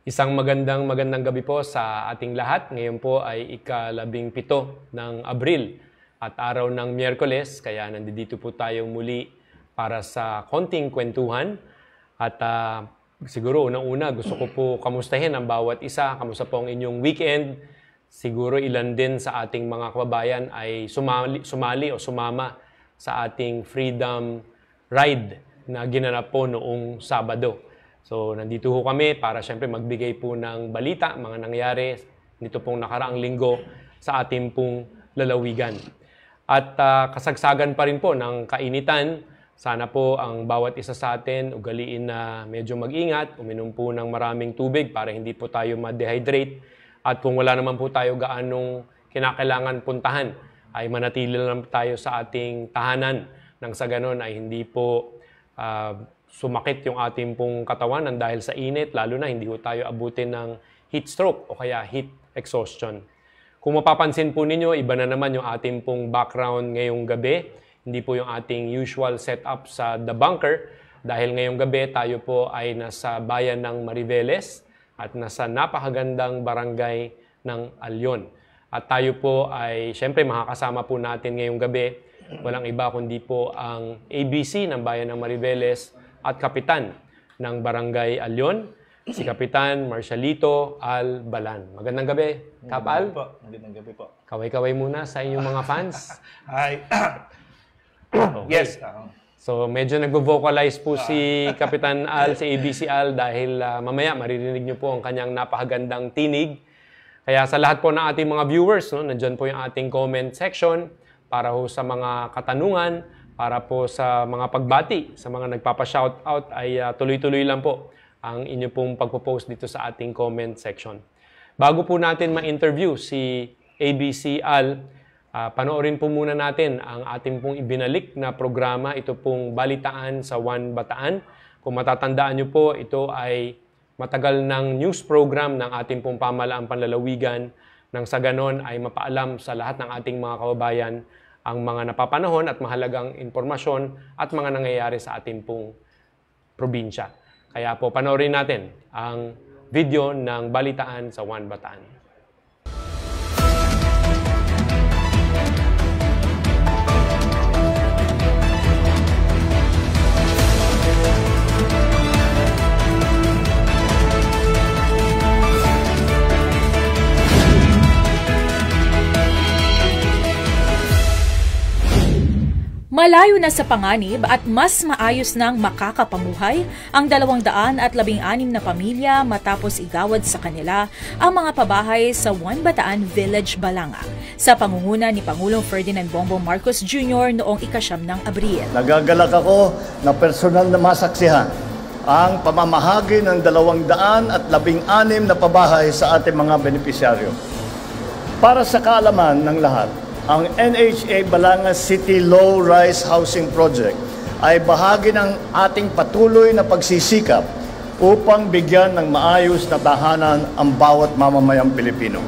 Isang magandang gabi po sa ating lahat. Ngayon po ay ika-17 ng Abril at araw ng Miyerkules, kaya nandito po tayo muli para sa konting kwentuhan. At siguro unang-una gusto ko po kamustahin ang bawat isa. Kamusta po ang inyong weekend? Siguro ilan din sa ating mga kababayan ay sumali o sumama sa ating Freedom Ride na ginanap po noong Sabado. So, nandito ho kami para syempre magbigay po ng balita, mga nangyari nito pong nakaraang linggo sa ating pong lalawigan. At kasagsagan pa rin po ng kainitan, sana po ang bawat isa sa atin ugaliin na medyo mag-ingat, uminom po ng maraming tubig para hindi po tayo ma-dehydrate. At kung wala naman po tayo gaanong kinakailangan puntahan, ay manatili lang tayo sa ating tahanan nang sa ganon ay hindi po sumakit yung ating pong katawan ng dahil sa init, lalo na hindi po tayo abutin ng heat stroke o kaya heat exhaustion. Kung mapapansin po ninyo, iba na naman yung ating pong background ngayong gabi. Hindi po yung ating usual setup sa The Bunker dahil ngayong gabi tayo po ay nasa bayan ng Mariveles at nasa napakagandang barangay ng Alyon. At tayo po ay siyempre makakasama po natin ngayong gabi. Walang iba kundi po ang ABC ng bayan ng Mariveles at kapitan ng Barangay Alyon, si Kapitan Marcialito Al Balan. Magandang gabi, Kap Al. Magandang gabi po. Kaway-kaway muna sa inyong mga fans. Hi. Okay. Yes. So medyo nagvo-vocalize po si Kapitan Al, si ABC Al dahil mamaya maririnig niyo po ang kanyang napakagandang tinig. Kaya sa lahat po ng ating mga viewers, nandyan po yung ating comment section para ho sa mga katanungan, para po sa mga pagbati, sa mga nagpapa-shoutout ay tuloy-tuloy lang po ang inyo pong pagpo-post dito sa ating comment section. Bago po natin ma-interview si ABC Al, panoorin po muna natin ang ating pong ibinalik na programa, ito pong Balitaan sa One Bataan. Kung matatandaan nyo po, ito ay matagal ng news program ng ating pong pamahalaang panlalawigan nang sa ganon ay mapaalam sa lahat ng ating mga kababayan ang mga napapanahon at mahalagang impormasyon at mga nangyayari sa ating pong probinsya. Kaya po panoorin natin ang video ng Balitaan sa One Bataan. Malayo na sa panganib at mas maayos nang makakapamuhay ang 216 na pamilya matapos igawad sa kanila ang mga pabahay sa One Bataan Village, Balanga sa pangunguna ni Pangulong Ferdinand Bongbong Marcos Jr. noong ika-9 ng Abril. Nagagalak ako na personal na masaksihan ang pamamahagi ng 216 na pabahay sa ating mga benepisyaryo. Para sa kaalaman ng lahat, ang NHA Balanga City Low-Rise Housing Project ay bahagi ng ating patuloy na pagsisikap upang bigyan ng maayos na tahanan ang bawat mamamayang Pilipino.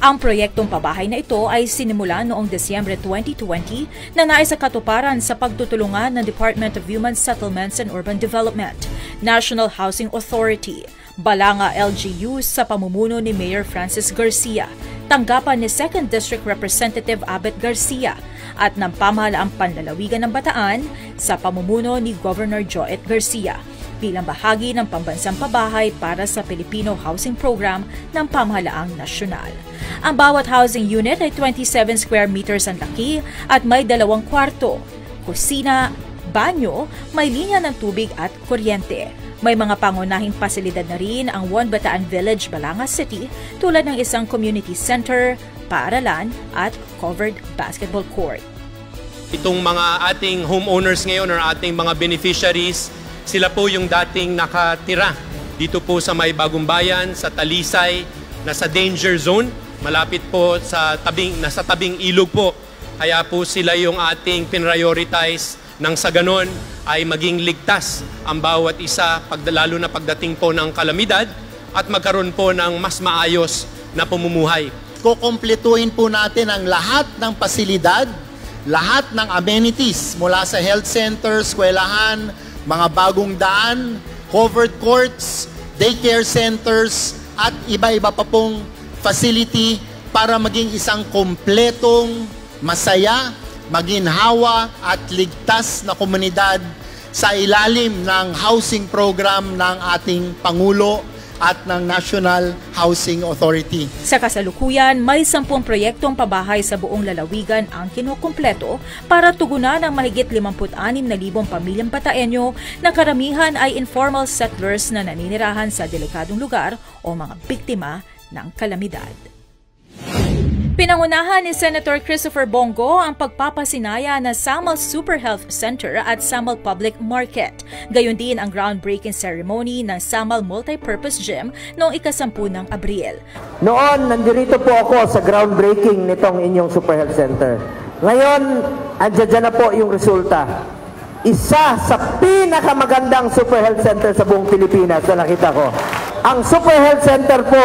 Ang proyektong pabahay na ito ay sinimula noong Desyembre 2020 na nais sa katuparan sa pagtutulungan ng Department of Human Settlements and Urban Development, National Housing Authority, Balanga LGU sa pamumuno ni Mayor Francis Garcia, tanggapan ni 2nd District Representative Abet Garcia at ng pamahalaang panlalawigan ng Bataan sa pamumuno ni Governor Joet Garcia bilang bahagi ng pambansang pabahay para sa Filipino Housing Program ng pamahalaang nasyonal. Ang bawat housing unit ay 27 square meters ang laki at may 2 kwarto, kusina, banyo, may linya ng tubig at kuryente. May mga pangunahing pasilidad na rin ang One Bataan Village, Balanga City tulad ng isang community center, paaralan at covered basketball court. Itong mga ating homeowners ngayon or ating mga beneficiaries, sila po yung dating nakatira dito po sa may Bagong Bayan, sa Talisay, nasa danger zone, malapit po sa nasa tabing ilog po. Kaya po sila yung ating pinrioritize nang sa ganon ay maging ligtas ang bawat isa, lalo na pagdating po ng kalamidad at magkaroon po ng mas maayos na pamumuhay. Kukumpletuhin po natin ang lahat ng pasilidad, lahat ng amenities mula sa health center, eskwelahan, mga bagong daan, covered courts, daycare centers, at iba-iba pa pong facility para maging isang kompletong, masaya, maginhawa at ligtas na komunidad sa ilalim ng housing program ng ating Pangulo at ng National Housing Authority. Sa kasalukuyan, may 10 proyektong pabahay sa buong lalawigan ang kinukumpleto para tugunan ang mahigit 56,000 pamilyang Bataenyo na karamihan ay informal settlers na naninirahan sa delikadong lugar o mga biktima ng kalamidad. Pinangunahan ni Senator Christopher Bongo ang pagpapasinaya ng Samal Super Health Center at Samal Public Market. Gayon din ang groundbreaking ceremony ng Samal Multipurpose Gym noong 10 ng Abril. Noon, nandirito po ako sa groundbreaking nitong inyong Super Health Center. Ngayon, andyan na po yung resulta. Isa sa pinakamagandang Super Health Center sa buong Pilipinas na nakita ko. Ang Super Health Center po,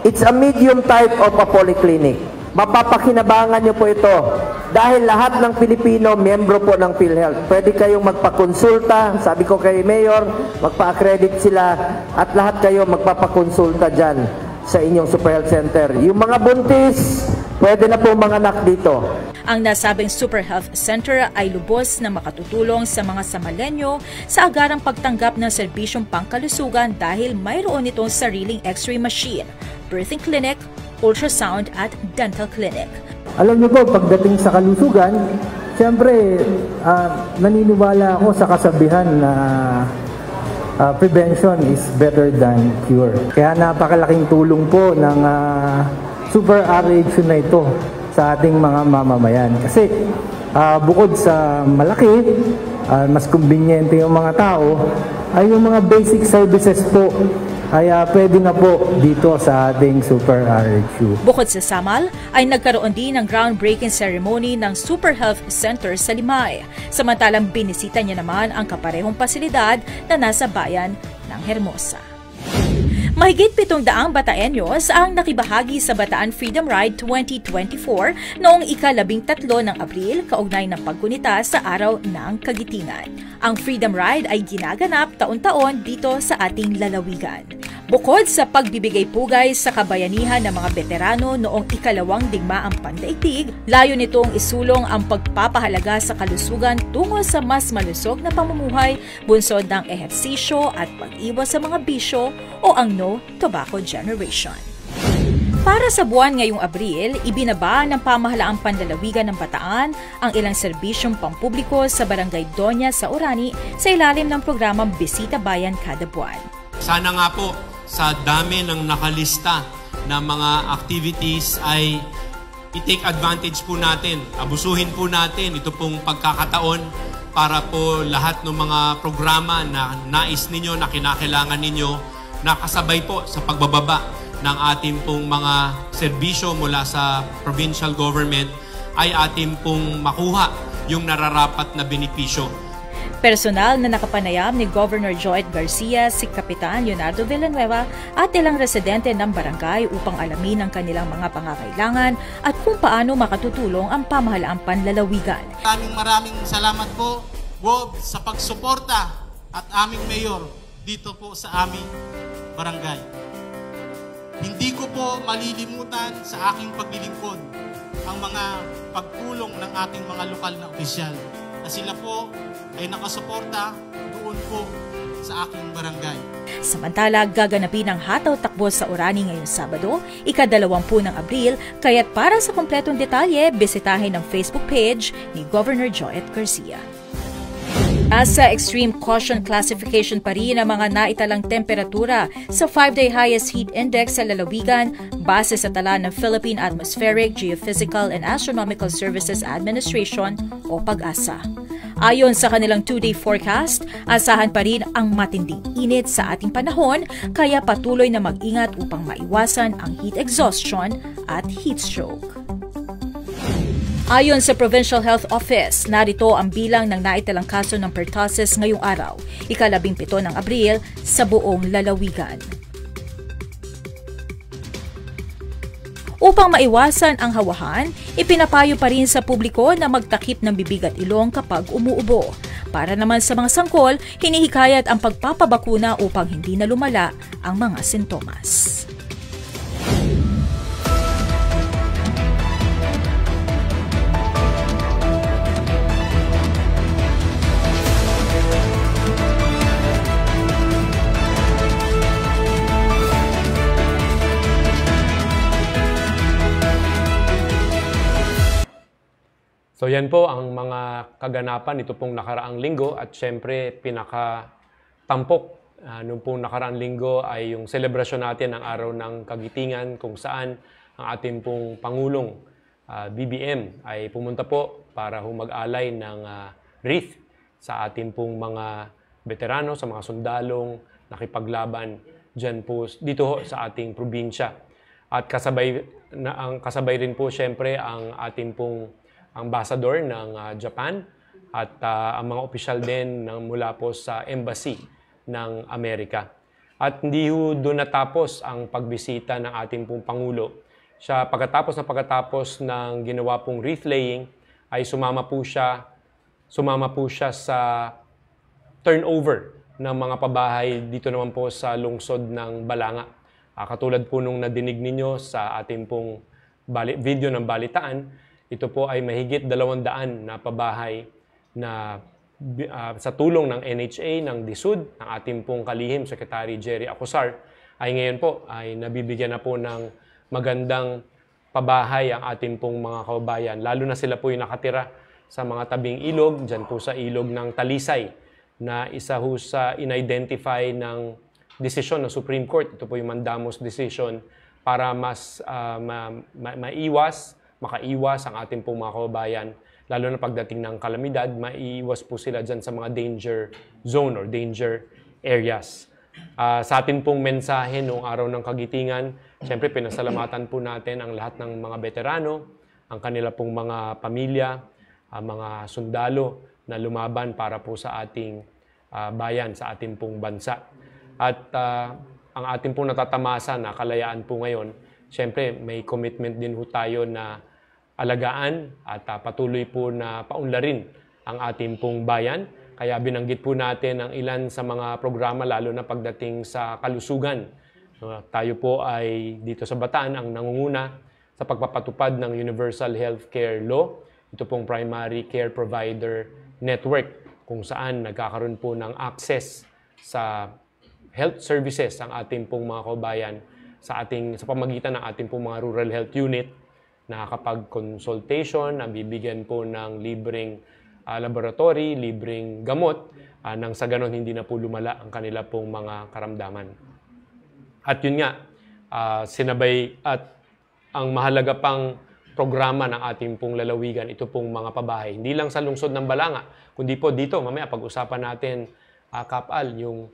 it's a medium type of a polyclinic. Mapapakinabangan niyo po ito dahil lahat ng Pilipino miyembro po ng PhilHealth. Pwede kayong magpakonsulta, sabi ko kay Mayor, magpa-accredit sila at lahat kayo magpapakonsulta dyan sa inyong Super Health Center. Yung mga buntis, pwede na po manganak dito. Ang nasabing Super Health Center ay lubos na makatutulong sa mga Samalenyo sa agarang pagtanggap ng serbisyong pangkalusugan dahil mayroon itong sariling x-ray machine, birthing clinic, ultrasound at dental clinic. Alam niyo po, pagdating sa kalusugan, siyempre naniniwala ako sa kasabihan na prevention is better than cure. Kaya napakalaking tulong po ng Super RH na ito sa ating mga mamamayan. Kasi bukod sa malaki, mas kumbinyente yung mga tao, ay yung mga basic services po ay pwede na po dito sa ating Super RHU. Bukod sa Samal, ay nagkaroon din ng groundbreaking ceremony ng Super Health Center sa Limay. Samantalang binisita niya naman ang kaparehong pasilidad na nasa bayan ng Hermosa. Mahigit 700 Bataenyos ang nakibahagi sa Bataan Freedom Ride 2024 noong ika-13 ng Abril kaugnay ng paggunita sa Araw ng Kagitingan. Ang Freedom Ride ay ginaganap taon-taon dito sa ating lalawigan. Bukod sa pagbibigay pugay sa kabayanihan ng mga veterano noong ikalawang digmaang pandaigdig, layo nitong isulong ang pagpapahalaga sa kalusugan tungo sa mas malusog na pamumuhay, bunsod ng ehersisyo at pag-iwas sa mga bisyo o ang No Tobacco Generation. Para sa buwan ngayong Abril, ibinaba ng pamahalaang panlalawigan ng Bataan ang ilang serbisyong pampubliko sa Barangay Doña sa Orani sa ilalim ng programang Bisita Bayan kada buwan. Sana nga po sa dami ng nakalista na mga activities ay i-take advantage po natin, abusuhin po natin ito pong pagkakataon para po lahat ng mga programa na nais ninyo, na kinakailangan ninyo, nakasabay po sa pagbababa ng ating pong mga serbisyo mula sa provincial government ay ating pong makuha yung nararapat na benepisyo. Personal na nakapanayam ni Governor Joet Garcia, si Kapitan Leonardo Villanueva at ilang residente ng barangay upang alamin ang kanilang mga pangangailangan at kung paano makatutulong ang pamahalaang panlalawigan. Maraming salamat po, Bob, sa pagsuporta at aming mayor dito po sa aming barangay. Hindi ko po malilimutan sa aking paglilingkod ang mga pagtulong ng ating mga lokal na opisyal na sila po ay nakasuporta doon po sa aking barangay. Samantala, gaganapin ang hataw takbo sa Orani ngayong Sabado, ika-20 ng Abril, kaya't para sa kompletong detalye, bisitahin ang Facebook page ni Governor Joet Garcia. Nasa extreme caution classification pa rin ang mga naitalang temperatura sa 5-day highest heat index sa lalawigan base sa tala ng Philippine Atmospheric, Geophysical and Astronomical Services Administration o PAGASA. Ayon sa kanilang 2-day forecast, asahan pa rin ang matinding init sa ating panahon kaya patuloy na mag-ingat upang maiwasan ang heat exhaustion at heat stroke. Ayon sa Provincial Health Office, narito ang bilang ng naitalang kaso ng pertussis ngayong araw, ika-17 ng Abril, sa buong lalawigan. Upang maiwasan ang hawahan, ipinapayo pa rin sa publiko na magtakip ng bibig at ilong kapag umuubo. Para naman sa mga sangkol, hinihikayat ang pagpapabakuna upang hindi na lumala ang mga sintomas. So yan po ang mga kaganapan ito pong nakaraang linggo at syempre pinakatampok nung pong nakaraang linggo ay yung selebrasyon natin ng Araw ng Kagitingan kung saan ang ating pong Pangulong BBM ay pumunta po para mag-alay ng wreath sa ating pong mga veterano, sa mga sundalong nakipaglaban dyan po dito sa ating probinsya. At kasabay rin po syempre ang ating pong ambassador ng Japan at ang mga opisyal din mula po sa embassy ng Amerika. At hindi doon natapos ang pagbisita ng ating pong Pangulo. Siya pagkatapos ng ginawa pong wreath laying ay sumama po siya sa turnover ng mga pabahay dito naman po sa lungsod ng Balanga. Katulad po nung nadinig ninyo sa ating pong video ng balitaan, ito po ay mahigit 200 na pabahay na sa tulong ng NHA, ng DSUD, ng ating pong kalihim, Secretary Jerry Acosar, ay ngayon po ay nabibigyan na po ng magandang pabahay ang ating pong mga kababayan. Lalo na sila po yung nakatira sa mga tabing ilog, dyan po sa ilog ng Talisay, na isa ho sa in-identify ng desisyon ng Supreme Court. Ito po yung mandamus decision para mas makaiwas ang ating pong mga kababayan, lalo na pagdating ng kalamidad, maiiwas po sila dyan sa mga danger zone or danger areas. Sa ating pong mensahe noong Araw ng Kagitingan, siyempre pinasalamatan po natin ang lahat ng mga veterano, ang kanila pong mga pamilya, mga sundalo na lumaban para po sa ating bayan, sa ating pong bansa. At ang ating pong natatamasa na kalayaan po ngayon, siyempre may commitment din po tayo na alagaan at patuloy po na paunlarin ang ating pong bayan. Kaya binanggit po natin ang ilan sa mga programa lalo na pagdating sa kalusugan. Tayo po ay dito sa Bataan ang nangunguna sa pagpapatupad ng Universal Healthcare Law. Ito pong Primary Care Provider Network kung saan nagkakaroon po ng access sa health services ang ating pong mga kababayan sa pamagitan ng ating pong mga rural health unit. Nakakapag-consultation, nabibigyan po ng libreng laboratory, libreng gamot, nang sa ganon hindi na po lumala ang kanila pong mga karamdaman. At yun nga, sinabay at ang mahalaga pang programa ng ating pong lalawigan, ito pong mga pabahay. Hindi lang sa lungsod ng Balanga, kundi po dito, mamaya pag-usapan natin, Kapal, yung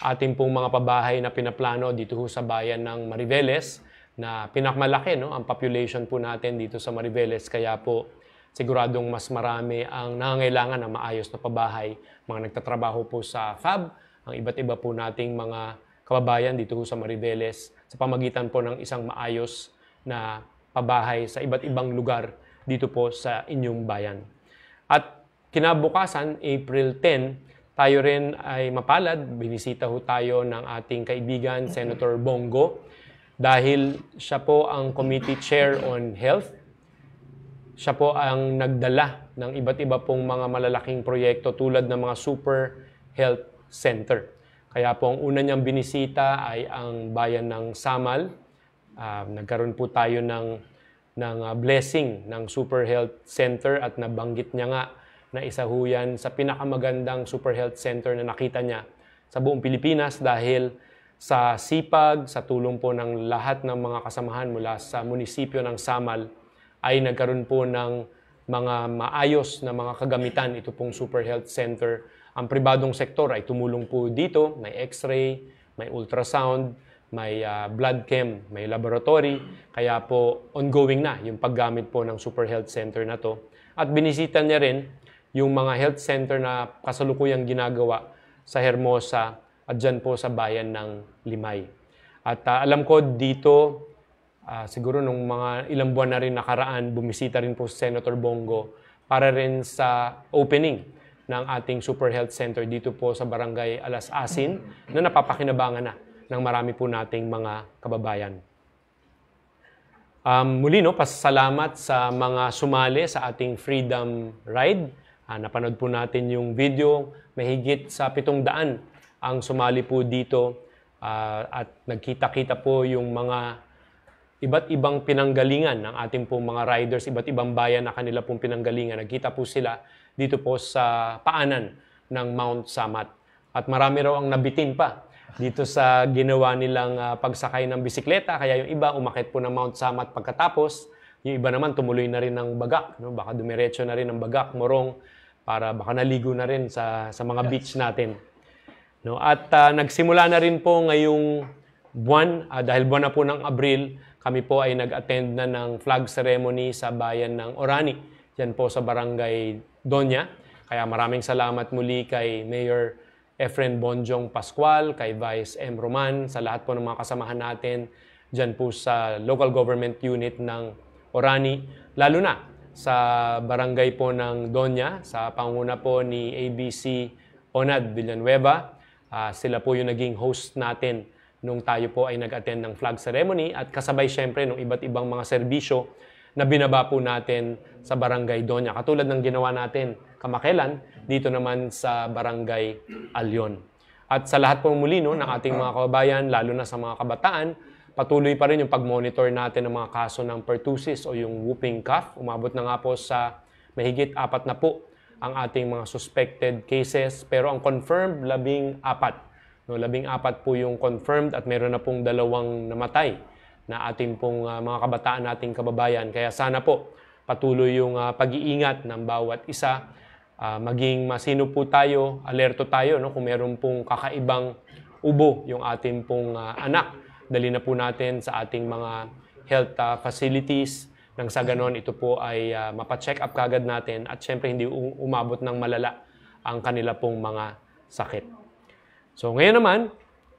ating pong mga pabahay na pinaplano dito sa bayan ng Mariveles, na pinakamalaki ang population po natin dito sa Mariveles. Kaya po siguradong mas marami ang nangangailangan ng maayos na pabahay. Mga nagtatrabaho po sa FAB, ang iba't iba po nating mga kababayan dito sa Mariveles sa pamagitan po ng isang maayos na pabahay sa iba't ibang lugar dito po sa inyong bayan. At kinabukasan, April 10, tayo rin ay mapalad. Binisita ho tayo ng ating kaibigan, Senator Bongo, dahil siya po ang Committee Chair on Health. Siya po ang nagdala ng iba't iba pong mga malalaking proyekto tulad ng mga Super Health Center. Kaya po ang una niyang binisita ay ang bayan ng Samal. Nagkaroon po tayo ng blessing ng Super Health Center at nabanggit niya nga na isa ho yan sa pinakamagandang Super Health Center na nakita niya sa buong Pilipinas dahil sa sipag, sa tulong po ng lahat ng mga kasamahan mula sa munisipyo ng Samal ay nagkaroon po ng mga maayos na mga kagamitan ito pong Super Health Center. Ang pribadong sektor ay tumulong po dito, may x-ray, may ultrasound, may blood chem, may laboratory. Kaya po ongoing na yung paggamit po ng Super Health Center na to. At binisita niya rin yung mga health center na kasalukuyang ginagawa sa Hermosa at dyan po sa bayan ng Limay. At alam ko dito, siguro nung mga ilang buwan na rin nakaraan, bumisita rin po si Senator Bongo para rin sa opening ng ating Super Health Center dito po sa Barangay Alas Asin na napapakinabangan na ng marami po nating mga kababayan. Muli, pasalamat sa mga sumali sa ating Freedom Ride. Napanood po natin yung video, mahigit sa 700 ang sumali po dito at nagkita-kita po yung mga iba't ibang pinanggalingan ng ating pong mga riders, iba't ibang bayan na kanila pong pinanggalingan. Nagkita po sila dito po sa paanan ng Mount Samat. At marami raw ang nabitin pa dito sa ginawa nilang pagsakay ng bisikleta. Kaya yung iba umakit po ng Mount Samat pagkatapos. Yung iba naman tumuloy na rin ng Bagak. No? Baka dumiretso na rin ng Bagak, Morong, para baka naligo na rin sa mga beach natin. No? At nagsimula na rin po ngayong buwan, dahil buwan na po ng Abril, kami po ay nag-attend na ng flag ceremony sa bayan ng Orani. Yan po sa Barangay Doña. Kaya maraming salamat muli kay Mayor Efren Bonjong Pascual, kay Vice M. Roman, sa lahat po ng mga kasamahan natin dyan po sa local government unit ng Orani. Lalo na sa barangay po ng Doña, sa panguna po ni ABC Onad Villanueva. Sila po yung naging host natin nung tayo po ay nag-attend ng flag ceremony at kasabay syempre ng iba't ibang mga serbisyo na binaba po natin sa Barangay Doña. Katulad ng ginawa natin kamakailan dito naman sa Barangay Alyon. At sa lahat po muli ng ating mga kababayan, lalo na sa mga kabataan, patuloy pa rin yung pag-monitor natin ng mga kaso ng pertussis o yung whooping cough. Umabot na nga po sa mahigit 4 na po ang ating mga suspected cases, pero ang confirmed 14. No, 14 po yung confirmed at meron na pong 2 namatay na ating pong mga kabataan nating kababayan. Kaya sana po patuloy yung pag-iingat ng bawat isa. Maging masino po tayo, alerto tayo no, kung meron pong kakaibang ubo yung ating pong anak. Dali na po natin sa ating mga health facilities. Nang sa ganon, ito po ay mapacheck up kagad natin at syempre hindi umabot ng malala ang kanila pong mga sakit. So ngayon naman,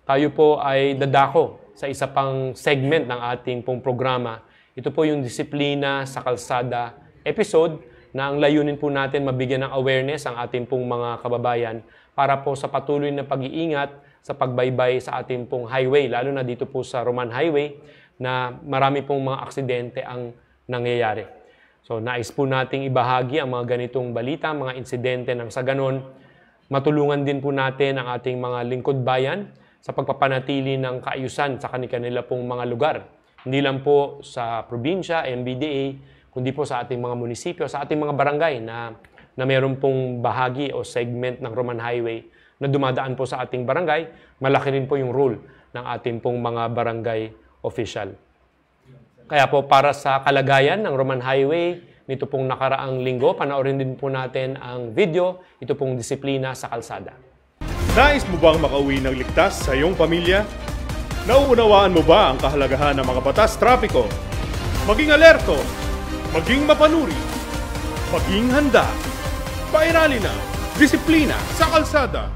tayo po ay dadako sa isa pang segment ng ating pong programa. Ito po yung Disiplina sa Kalsada episode na ang layunin po natin mabigyan ng awareness ang ating pong mga kababayan para po sa patuloy na pag-iingat sa pagbaybay sa ating pong highway, lalo na dito po sa Roman Highway na marami pong mga aksidente ang nangyayari. So nais po nating ibahagi ang mga ganitong balita, mga insidente nang sa ganon matulungan din po natin ang ating mga lingkod bayan sa pagpapanatili ng kaayusan sa kanila pong mga lugar. Hindi lang po sa probinsya, MBDA, kundi po sa ating mga munisipyo, sa ating mga barangay na meron pong bahagi o segment ng Roman Highway na dumadaan po sa ating barangay. Malaki rin po yung role ng ating pong mga barangay official. Kaya po para sa kalagayan ng Roman Highway, nito pong nakaraang linggo, panoorin din po natin ang video, ito pong Disiplina sa Kalsada. Nais mo bang makauwi ng ligtas sa iyong pamilya? Nauunawaan mo ba ang kahalagahan ng mga batas trapiko? Maging alerto, maging mapanuri, maging handa. Pairali na, Disiplina sa Kalsada.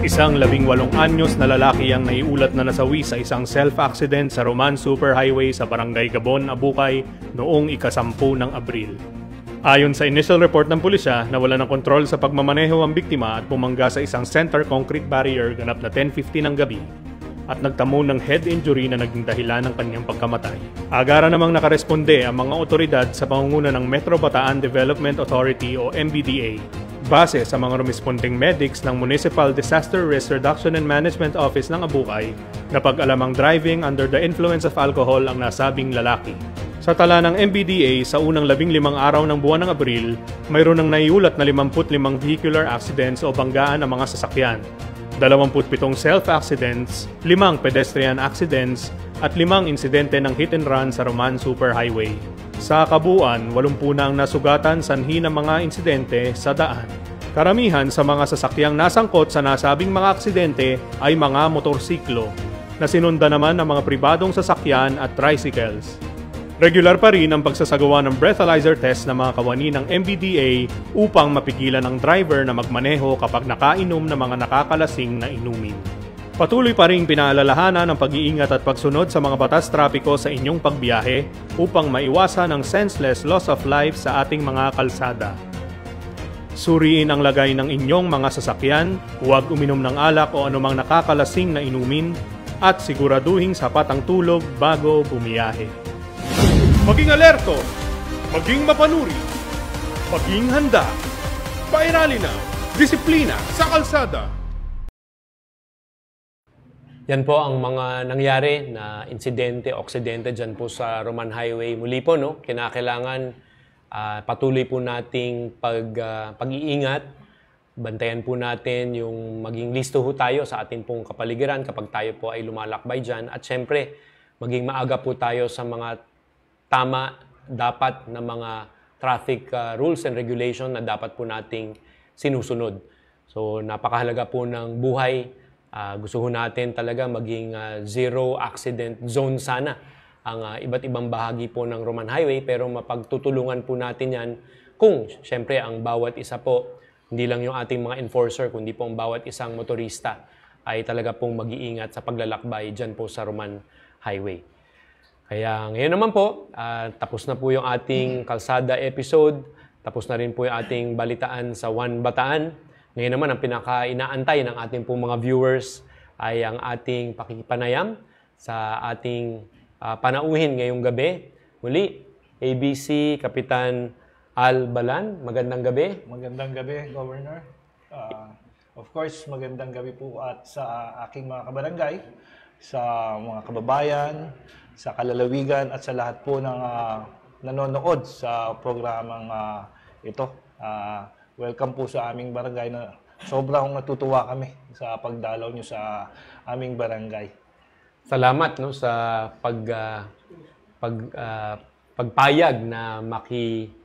Isang 18 anyos na lalaki ang naiulat na nasawi sa isang self-accident sa Roman Superhighway sa Barangay Gabon, Abukay noong ika-10 ng Abril. Ayon sa initial report ng pulisya, nawala ng kontrol sa pagmamaneho ang biktima at bumangga sa isang center concrete barrier ganap na 10:50 ng gabi at nagtamo ng head injury na naging dahilan ng kanyang pagkamatay. Agara namang nakaresponde ang mga otoridad sa pangunguna ng Metro Bataan Development Authority o MBDA. Base sa mga rumesponding medics ng Municipal Disaster Risk Reduction and Management Office ng Abukay, napag-alamang driving under the influence of alcohol ang nasabing lalaki. Sa tala ng MBDA, sa unang 15 araw ng buwan ng Abril, mayroon ng naiulat na 55 vehicular accidents o banggaan ng mga sasakyan, 27 self-accidents, 5 pedestrian accidents, at 5 insidente ng hit and run sa Roman Superhighway. Sa kabuuan, 80 na ang nasugatan sanhi ng mga insidente sa daan. Karamihan sa mga sasakyang nasangkot sa nasabing mga aksidente ay mga motorsiklo, na sinunda naman ng mga pribadong sasakyan at tricycles. Regular pa rin ang pagsasagawa ng breathalyzer test ng mga kawani ng MBDA upang mapigilan ang driver na magmaneho kapag nakainom ng mga nakakalasing na inumin. Patuloy pa rin pinaalalahanan ang pag-iingat at pagsunod sa mga batas trapiko sa inyong pagbiyahe upang maiwasan ang senseless loss of life sa ating mga kalsada. Suriin ang lagay ng inyong mga sasakyan, huwag uminom ng alak o anumang nakakalasing na inumin, at siguraduhing sapat ang tulog bago bumiyahe. Maging alerto, maging mapanuri, maging handa. Pairali na, Disiplina sa Kalsada. Yan po ang mga nangyari na insidente, aksidente dyan po sa Roman Highway. Muli po, no, kinakailangan patuloy po nating pag-iingat. Bantayan po natin yung maging listo ho tayo sa ating pong kapaligiran kapag tayo po ay lumalakbay dyan. At syempre, maging maaga po tayo sa mga tama dapat na mga traffic rules and regulation na dapat po nating sinusunod. So napakahalaga po ng buhay. Gusto ho natin talaga maging zero accident zone sana ang iba't ibang bahagi po ng Roman Highway, pero mapagtutulungan po natin yan kung syempre ang bawat isa po, hindi lang yung ating mga enforcer, kundi po ang bawat isang motorista ay talaga pong mag-iingat sa paglalakbay dyan po sa Roman Highway. Kaya ngayon naman po, tapos na po yung ating kalsada episode, tapos na rin po yung ating balitaan sa One Bataan. Ngayon naman, ang pinaka-inaantay ng ating pong mga viewers ay ang ating pakikipanayam sa ating panauhin ngayong gabi. Muli, ABC, Kapitan Al Balan, magandang gabi. Magandang gabi, Governor. Of course, magandang gabi po at sa aking mga kabarangay, sa mga kababayan, sa kalalawigan at sa lahat po ng nanonood sa programang ito. Welcome po sa aming barangay na sobrang natutuwa kami sa pagdalaw nyo sa aming barangay. Salamat no sa pagpayag na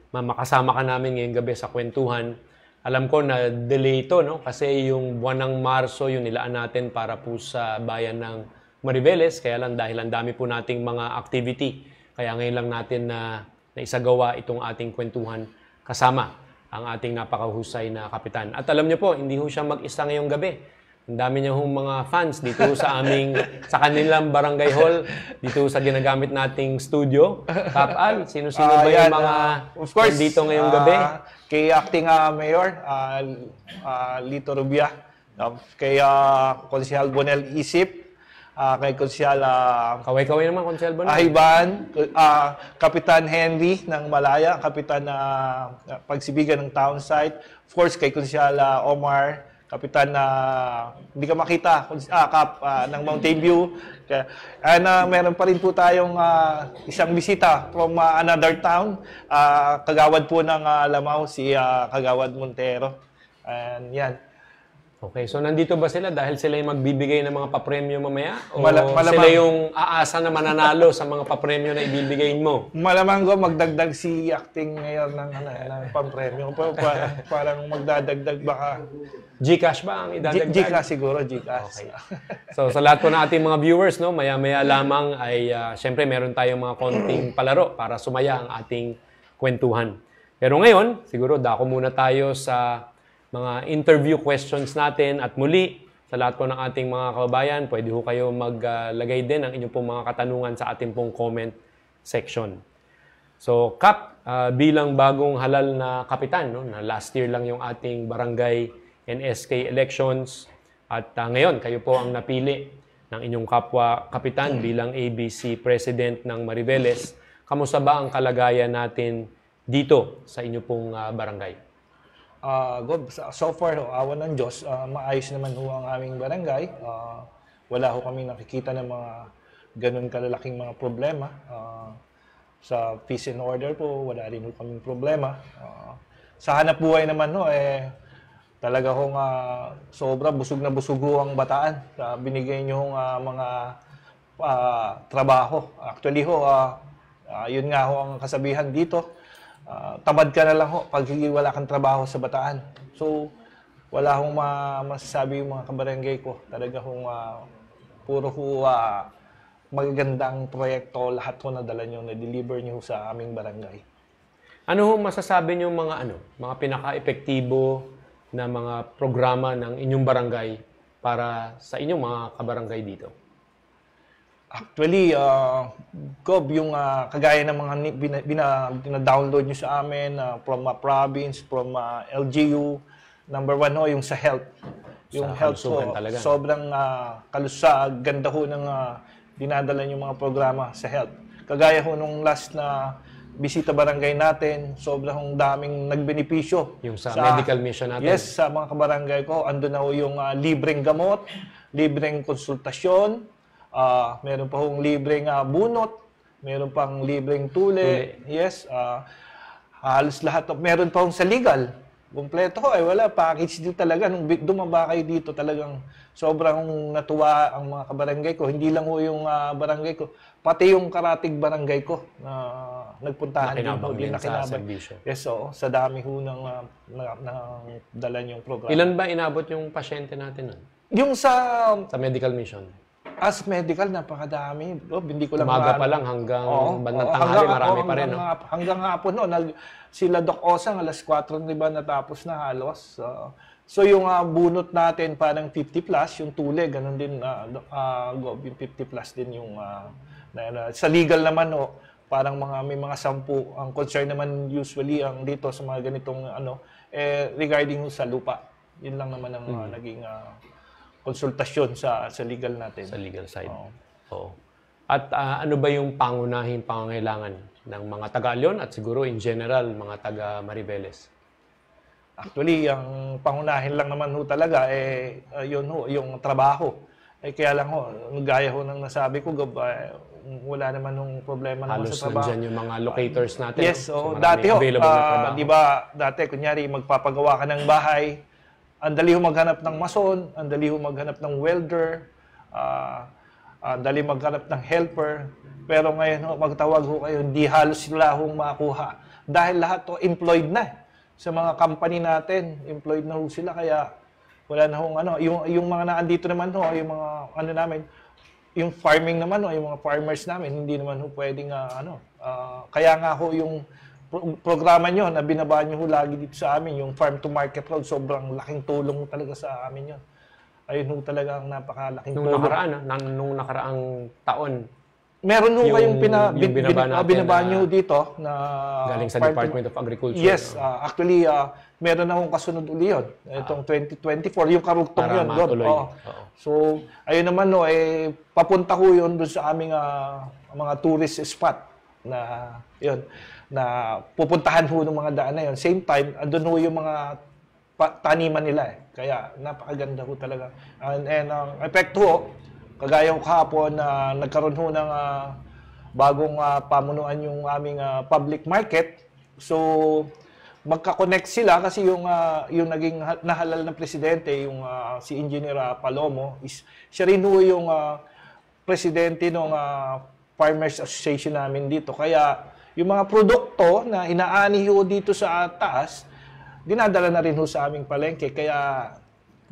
makasama ka namin ngayong gabi sa kwentuhan. Alam ko na delay ito, no? Kasi yung buwan ng Marso, yung nilaan natin para po sa bayan ng Mariveles. Kaya lang dahil ang dami po nating mga activity. Kaya ngayon lang natin na isagawa itong ating kwentuhan kasama ang ating napakahusay na kapitan. At alam niyo po, hindi ho siya mag-isa ngayong gabi. Ang dami niya hong mga fans dito sa kanilang barangay hall, dito sa ginagamit nating studio. Top Al, sino-sino ba yung mga of course, dito ngayong gabi? Kay Acting Mayor Lito Rubia, kay Konsehal Bonel Isip, kay Konsehal Kaway-kaway naman, Konsehal Bonel. Ahiban, Kapitan Henry ng Malaya, Kapitan Pagsibigan ng Town Site, of course kay Konsehal Omar, Kapitan hindi ka makita, Kap ng Mountain View. Meron pa rin po tayong isang bisita from another town, kagawad po ng Lamao, si Kagawad Montero. And yan. Okay, so nandito ba sila dahil sila yung magbibigay ng mga papremyo mamaya? O Malamang, sila yung aasa na mananalo sa mga papremyo na ibibigay mo? Malamang ko magdagdag si Acting Mayor ng pampremyo. Parang magdadagdag baka. GCash ba ang idadagdag? GCash siguro, GCash. Okay. So sa lahat po ng ating mga viewers, no, maya-maya lamang ay syempre meron tayong mga konting palaro para sumaya ang ating kwentuhan. Pero ngayon, siguro dako muna tayo sa mga interview questions natin. At muli, sa lahat po ng ating mga kababayan, pwede ho kayo maglagay din ng inyong pong mga katanungan sa ating pong comment section. So, Kap, bilang bagong halal na kapitan, no, na last year lang yung ating barangay NSK elections, at ngayon, kayo po ang napili ng inyong kapwa kapitan bilang ABC President ng Mariveles. Kamusta ba ang kalagayan natin dito sa inyong pong barangay? So far, awan ng Diyos, maayos naman ho ang aming barangay. Wala ho kami nakikita ng mga ganun kalalaking mga problema. Sa peace and order po, wala rin ho kaming problema. Sa hanap buhay naman ho, talaga hong sobra busog na busog ho ang Bataan. Binigay nyo hong mga trabaho. Actually ho, yun nga ho ang kasabihan dito. Tamad ka na lang ho pag wala kang trabaho sa Bataan. So, wala hong masasabi yung mga kabarangay ko. Talaga hong puro ho magagandang proyekto, lahat ho na dala nyo, na-deliver nyo sa aming barangay. Ano ho masasabi nyo mga pinaka-epektibo na mga programa ng inyong barangay para sa inyong mga kabarangay dito? Actually, Gob, yung kagaya ng mga bina-download nyo sa amin from province, from LGU, number one ho, yung sa health. Yung health ho, sobrang kalusag, ganda ho ng dinadala yung mga programa sa health. Kagaya ho nung last na bisita barangay natin, sobrang daming nagbenepisyo. Yung sa medical mission natin? Yes, sa mga kabarangay ko, ando na ho yung libreng gamot, libreng konsultasyon, meron pa hong libreng bunot, meron pang libreng tule. Yes, halos lahat. Meron pa hong sa legal. Kompleto ko, wala, package din talaga. Nung dumaba kayo dito, talagang sobrang natuwa ang mga kabarangay ko. Hindi lang ho yung barangay ko, pati yung karatig barangay ko na nagpuntahan din ho din sa serbisyo. Yes, sa dami ho ng dala yung programa. Ilan ba inabot yung pasyente natin nun? Yung sa medical mission? As medical, napakadami. Hindi ko lang umaga pa lang hanggang bandang tanghali, marami pa rin. Hanggang hapon, sila Doc Osang, alas 4 diba natapos na halos. So yung bunot natin parang 50 plus, yung tule, ganun din, yung 50 plus din yung, sa legal naman, parang may mga 10. Ang concern naman usually ang dito sa mga ganitong regarding sa lupa. Yun lang naman ang naging konsultasyon sa legal natin. Sa legal side. Oo. At ano ba yung pangunahing pangangailangan ng mga taga-Alyon at siguro in general mga taga-Mariveles? Actually, ang pangunahin lang naman talaga yun yung trabaho. Kaya lang gaya ng nasabi ko, wala naman yung problema naman sa trabaho. Halos nandiyan yung mga locators natin. Yes, so dati di ba, kunyari magpapagawa ka ng bahay, ang dali maghanap ng mason, ang dali maghanap ng welder, ang dali maghanap ng helper. Pero ngayon, magtawag kayo, hindi halos sila makuha. Dahil lahat employed na. Sa mga company natin, employed na sila. Kaya wala na yung mga naandito naman yung mga namin, yung farming naman yung mga farmers namin, hindi naman pwedeng kaya nga yung programa nyo na binaba nyo lagi dito sa amin, yung Farm to Market Road, sobrang laking tulong talaga sa amin yun. Ayun talaga ang napakalaking tulong. Nung nakaraang taon, meron kayong binaba nyo dito na galing sa Department of Agriculture. Yes, actually, meron na akong kasunod uli yun. Itong 2024, yung karugtong yun. So, ayun naman, papunta ko yun doon sa aming mga tourist spot na yun, na pupuntahan ng mga daan na yun. Same time, andun yung mga taniman nila. Kaya napakaganda talaga. And ang epekto kagaya ko kahapon na nagkaroon ng bagong pamunuan yung aming public market. So, magka-connect sila kasi yung naging nahalal na presidente, yung si Engineer Palomo, siya rin yung presidente ng Farmers Association namin dito. Kaya, yung mga produkto na inaani dito sa taas, dinadala na rin sa aming palengke. Kaya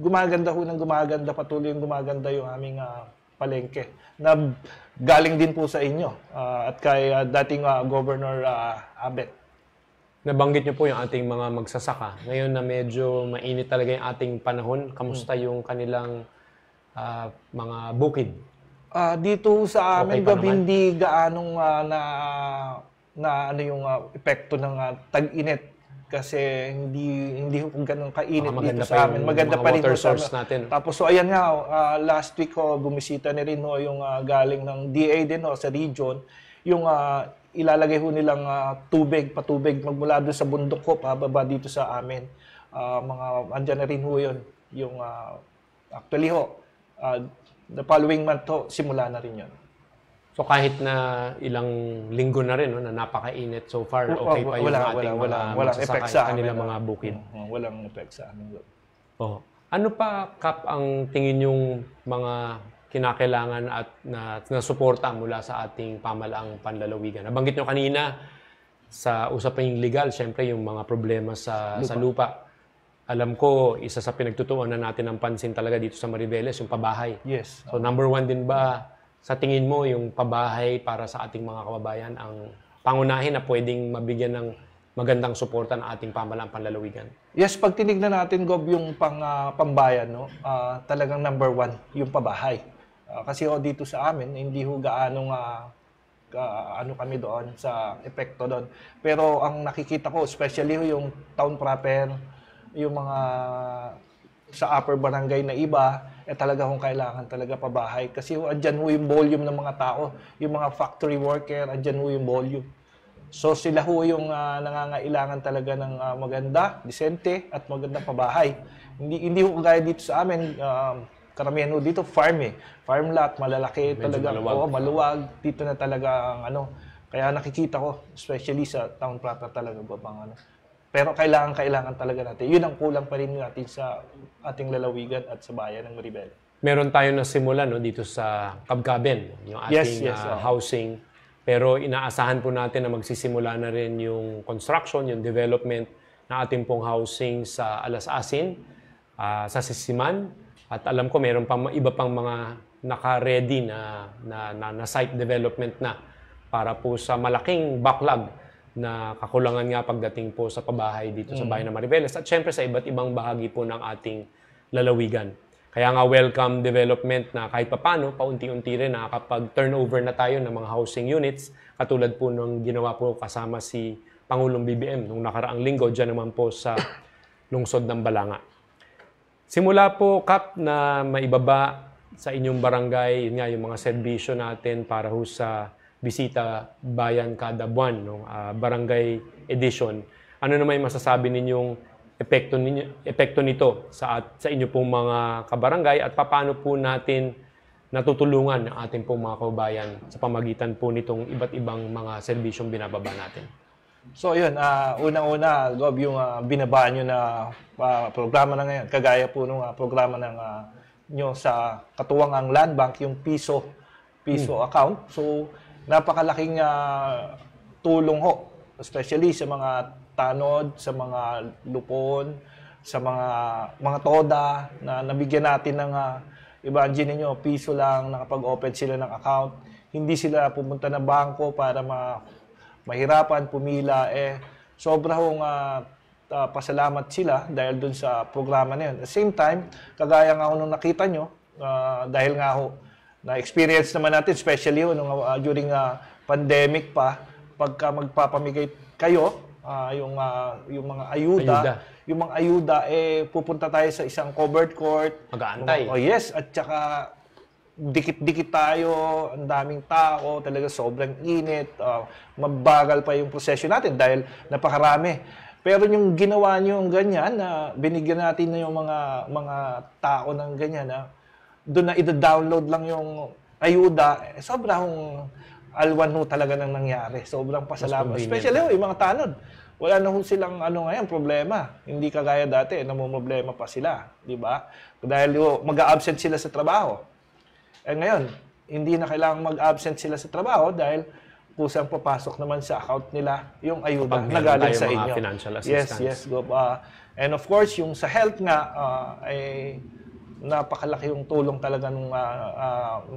gumaganda patuloy yung gumaganda yung aming palengke. Na galing din po sa inyo at kay dating Governor Abet. Nabanggit niyo po yung ating mga magsasaka. Ngayon na medyo mainit talaga yung ating panahon, kamusta yung kanilang mga bukid? Dito sa amin, hindi gaanong yung epekto ng tag-init kasi hindi ganun kainit dito sa amin. Maganda pa rin sa amin. Tapos ayan nga, last week bumisita na rin yung galing ng DA din sa region, yung ilalagay nilang patubig magmula doon sa bundok pababa dito sa amin. Andyan na rin yun. Yung actually the following month simula na rin yun. So kahit na ilang linggo na rin na napakainit so far, okay pa yung ating walang effect sa kanilang mga bukid? Walang effect sa amin. Ano pa, Kap, ang tingin yung mga kinakailangan at na suporta mula sa ating pamalaang panlalawigan? Nabanggit nyo kanina sa usaping legal, syempre yung mga problema sa lupa. Alam ko, isa sa pinagtutuunan natin ng pansin talaga dito sa Mariveles, yung pabahay. Yes. So number one din ba, sa tingin mo, yung pabahay para sa ating mga kababayan ang pangunahin na pwedeng mabigyan ng magandang suporta ng ating pamalaang panlalawigan? Yes, pag tinignan natin, Gob, yung pambayan, talagang number one, yung pabahay. Kasi dito sa amin, hindi gaanong kami doon sa epekto doon. Pero ang nakikita ko, especially yung town proper, yung mga sa upper barangay na iba, talaga kailangan talaga pabahay. Kasi andyan yung volume ng mga tao, yung mga factory worker, andyan yung volume. So sila yung nangangailangan talaga ng maganda, disente, at magandang pabahay. Hindi gaya dito sa amin, karamihan dito farm farm lot, malalaki talaga, maluwag. Dito na talaga ang kaya nakikita ko, especially sa town plot na talaga babang Pero kailangan talaga natin. Yun ang kulang pa rin natin sa ating lalawigan at sa bayan ng Maribel. Meron tayo na simula dito sa Kabkaben, yung ating housing. Pero inaasahan po natin na magsisimula na rin yung construction, yung development ng ating pong housing sa Alas-Asin, sa Sisiman. At alam ko meron pang iba pang mga naka-ready na site development na para po sa malaking backlog na kakulangan nga pagdating po sa pabahay dito sa bayan ng Maribeles at syempre sa iba't ibang bahagi po ng ating lalawigan. Kaya nga welcome development na kahit papano, paunti-unti rin nakakapag-turnover na tayo ng mga housing units katulad po nung ginawa po kasama si Pangulong BBM nung nakaraang linggo dyan naman po sa lungsod ng Balanga. Simula po, Kap, na maibaba sa inyong barangay, yun nga yung mga serbisyo natin para ho sa bisita bayan kada buwan, barangay edition. Ano naman yung masasabi ninyong epekto nito sa inyo pong mga kabarangay at paano po natin natutulungan ang ating pong mga kabayan sa pamagitan po nitong iba't ibang mga serbisyong binababa natin? So yun, unang-una, Gob, yung binabaan nyo na programa na ngayon, kagaya po nung programa ng nyo sa katuwangang Land Bank, yung piso account. So napakalaking tulong ho, especially sa mga tanod, sa mga lupon, sa mga toda na nabigyan natin ng imagine niyo, piso lang, nakapag-open sila ng account. Hindi sila pumunta ng bangko para mahirapan, pumila. Sobra hong pasalamat sila dahil dun sa programa na yun. At the same time, kagaya nga nung nakita nyo, dahil nga na-experience naman natin, especially during pandemic pa, pagka magpapamigay kayo, yung mga ayuda, yung mga ayuda, pupunta tayo sa isang covered court. Mag-aantay. Yes, at saka dikit-dikit tayo, ang daming tao, talaga sobrang init, mabagal pa yung prosesyo natin dahil napakarami. Pero yung ginawa nyo yung ganyan, na binigyan natin na yung mga tao ng ganyan, doon na i-download lang yung ayuda, sobrang alwan ho talaga nang nangyari. Sobrang pasalamat. Especially yung mga tanod. Wala na ho silang ngayon, problema. Hindi kagaya dati, namumroblema pa sila. Di ba? Dahil mag-a-absent sila sa trabaho. Ngayon, hindi na kailangang mag-absent sila sa trabaho dahil kusang papasok naman sa account nila yung ayuda na galing sa inyo. Financial assistance. Yes. And of course, yung sa health nga, ay napakalaki yung tulong talaga ng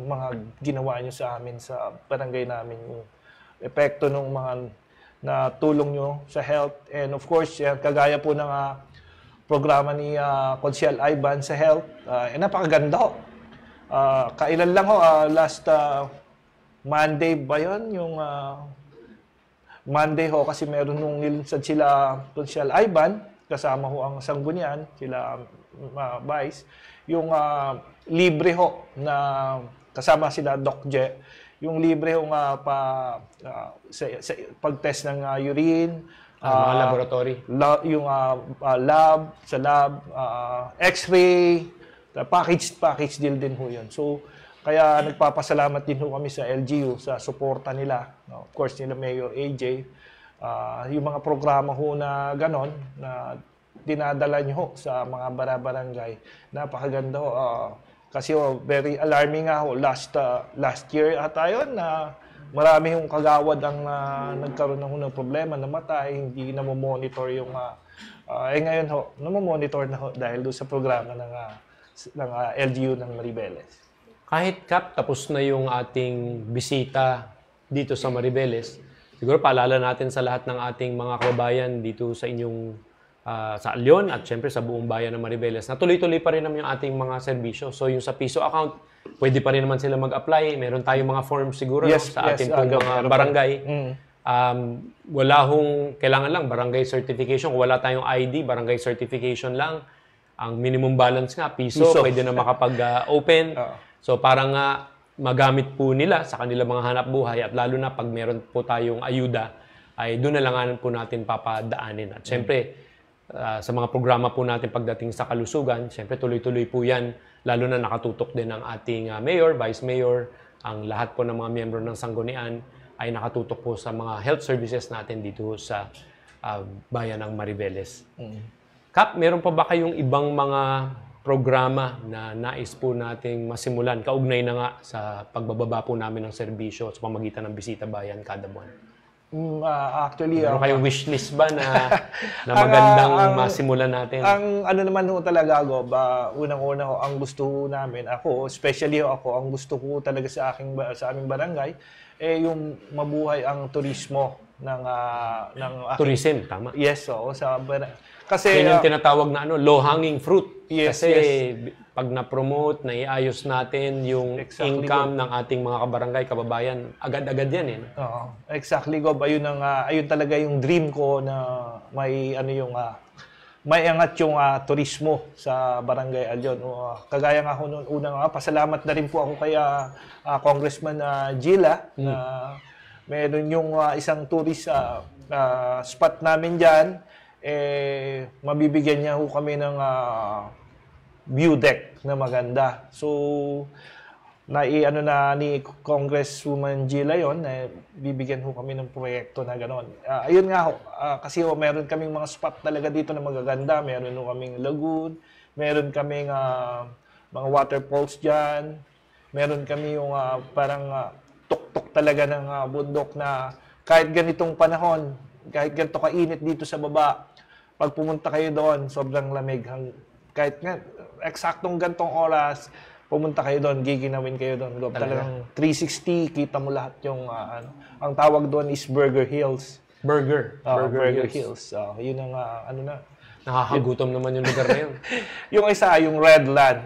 mga ginawa nyo sa amin, sa barangay namin. Yung epekto ng mga na tulong nyo sa health. And of course, kagaya po ng programa ni Consiel Ivan sa health, napakaganda ho. Kailan lang ho, last Monday ba yun? Yung Monday ho, kasi meron nung nilinsad sila Consiel Ivan, kasama ho ang Sanggunian, sila Vice, yung libre ho na kasama sila Doc Je, yung libre ho sa pag-test ng urine, mga laboratory, yung lab, x-ray, package deal din ho yun. So kaya nagpapasalamat din ho kami sa LGU sa suporta nila, of course nila Mayor AJ, yung mga programa ho na ganon na dinadala nyo ho sa mga barangay. Napakaganda ho. Kasi very alarming nga ho. Last year ata yun na marami yung kagawad ang nagkaroon ng problema, namatay, hindi namomonitor yung... ngayon ho, namomonitor na ho dahil doon sa programa ng LGU ng Maribeles. Kahit, Kap, tapos na yung ating bisita dito sa Maribeles, siguro paalala natin sa lahat ng ating mga kababayan dito sa inyong sa Alyon at syempre sa buong bayan ng Maribeles na tuloy-tuloy pa rin naman yung ating mga serbisyo. So yung sa piso account, pwede pa rin naman sila mag-apply. Meron tayong mga forms siguro sa ating pong mga barangay. Wala hong kailangan lang barangay certification. Kung wala tayong ID, barangay certification lang. Ang minimum balance nga, piso. Pwede na makapag-open. So parang magamit po nila sa kanilang mga hanap buhay at lalo na pag meron po tayong ayuda, ay doon na lang po natin papadaanin. At syempre, sa mga programa po natin pagdating sa kalusugan, syempre tuloy-tuloy po yan lalo na nakatutok din ang ating mayor, vice mayor, ang lahat po ng mga miyembro ng sanggunian ay nakatutok po sa mga health services natin dito sa bayan ng Mariveles. Kap, meron pa ba kayong ibang mga programa na nais po nating masimulan? Kaugnay na nga sa pagbababa po namin ng serbisyo sa pamagitan ng Bisita Bayan kada buwan. Actually, meron kayong wishlist ba na magandang masimulan natin? Ang ano naman ho talaga, Gob, unang-una ho, ang gusto namin, ako, especially ako, ang gusto ko talaga sa aming barangay, yung mabuhay ang turismo ng tourism, tama? Yes, oo. Kasi yan yung tinatawag na low-hanging fruit. Yes, kasi yes. Pag na-promote, naiayos natin yung income ng ating mga kabarangay, kababayan, agad-agad yan eh. Oo. Exactly, Gob. Ayun talaga yung dream ko na may may angat yung turismo sa Barangay Alyon. Kagaya nga ako noon unang pasalamat na rin po ako kay Congressman Gila na meron yung isang tourist spot namin diyan, mabibigyan niya ho kami ng view deck na maganda. So naiano na ni Congresswoman Gila yon, bibigyan ho kami ng proyekto na gano'n. Ayun nga ho, kasi meron kaming mga spot talaga dito na magaganda. Meron ho kaming lagoon, meron kaming mga waterfalls dyan, meron kami yung parang tuktok talaga ng bundok na kahit ganitong panahon, kahit ganito kainit dito sa baba, pag pumunta kayo doon, sobrang lamig. Kahit nga, eksaktong gantong oras, pumunta kayo doon, giginawin kayo doon. Talagang 360, kita mo lahat yung, ang tawag doon is Burger Hills. Burger Hills. Yun ang, nakakagutom naman yung lugar na yun. Yung isa, yung Redland.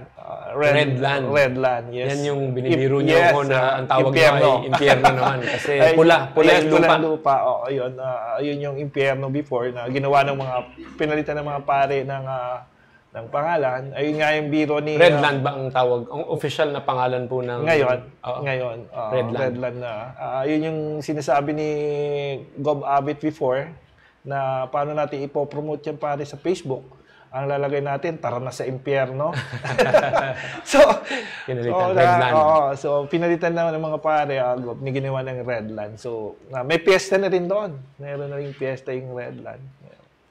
Redland, yes. Yan yung binibiro niyo ko na ang tawag mo ay impyerno naman. Kasi pula yung lupa. Ayun, ayun yung impyerno before na ginawa ng mga, pinalitan ng mga pare ng pangalan. Ayun nga yung biro ni... Redland ba ang tawag? Ang official na pangalan po ng... Ngayon, Redland na. Yun yung sinasabi ni Gob Abit before na paano natin ipopromote yan pare sa Facebook. Ang lalagay natin, tara na sa impyerno. Pinalitan na ng mga pare, Gob, ni ginawa ng Redland. So, may piyesta na rin doon. Meron na rin piyesta yung Redland.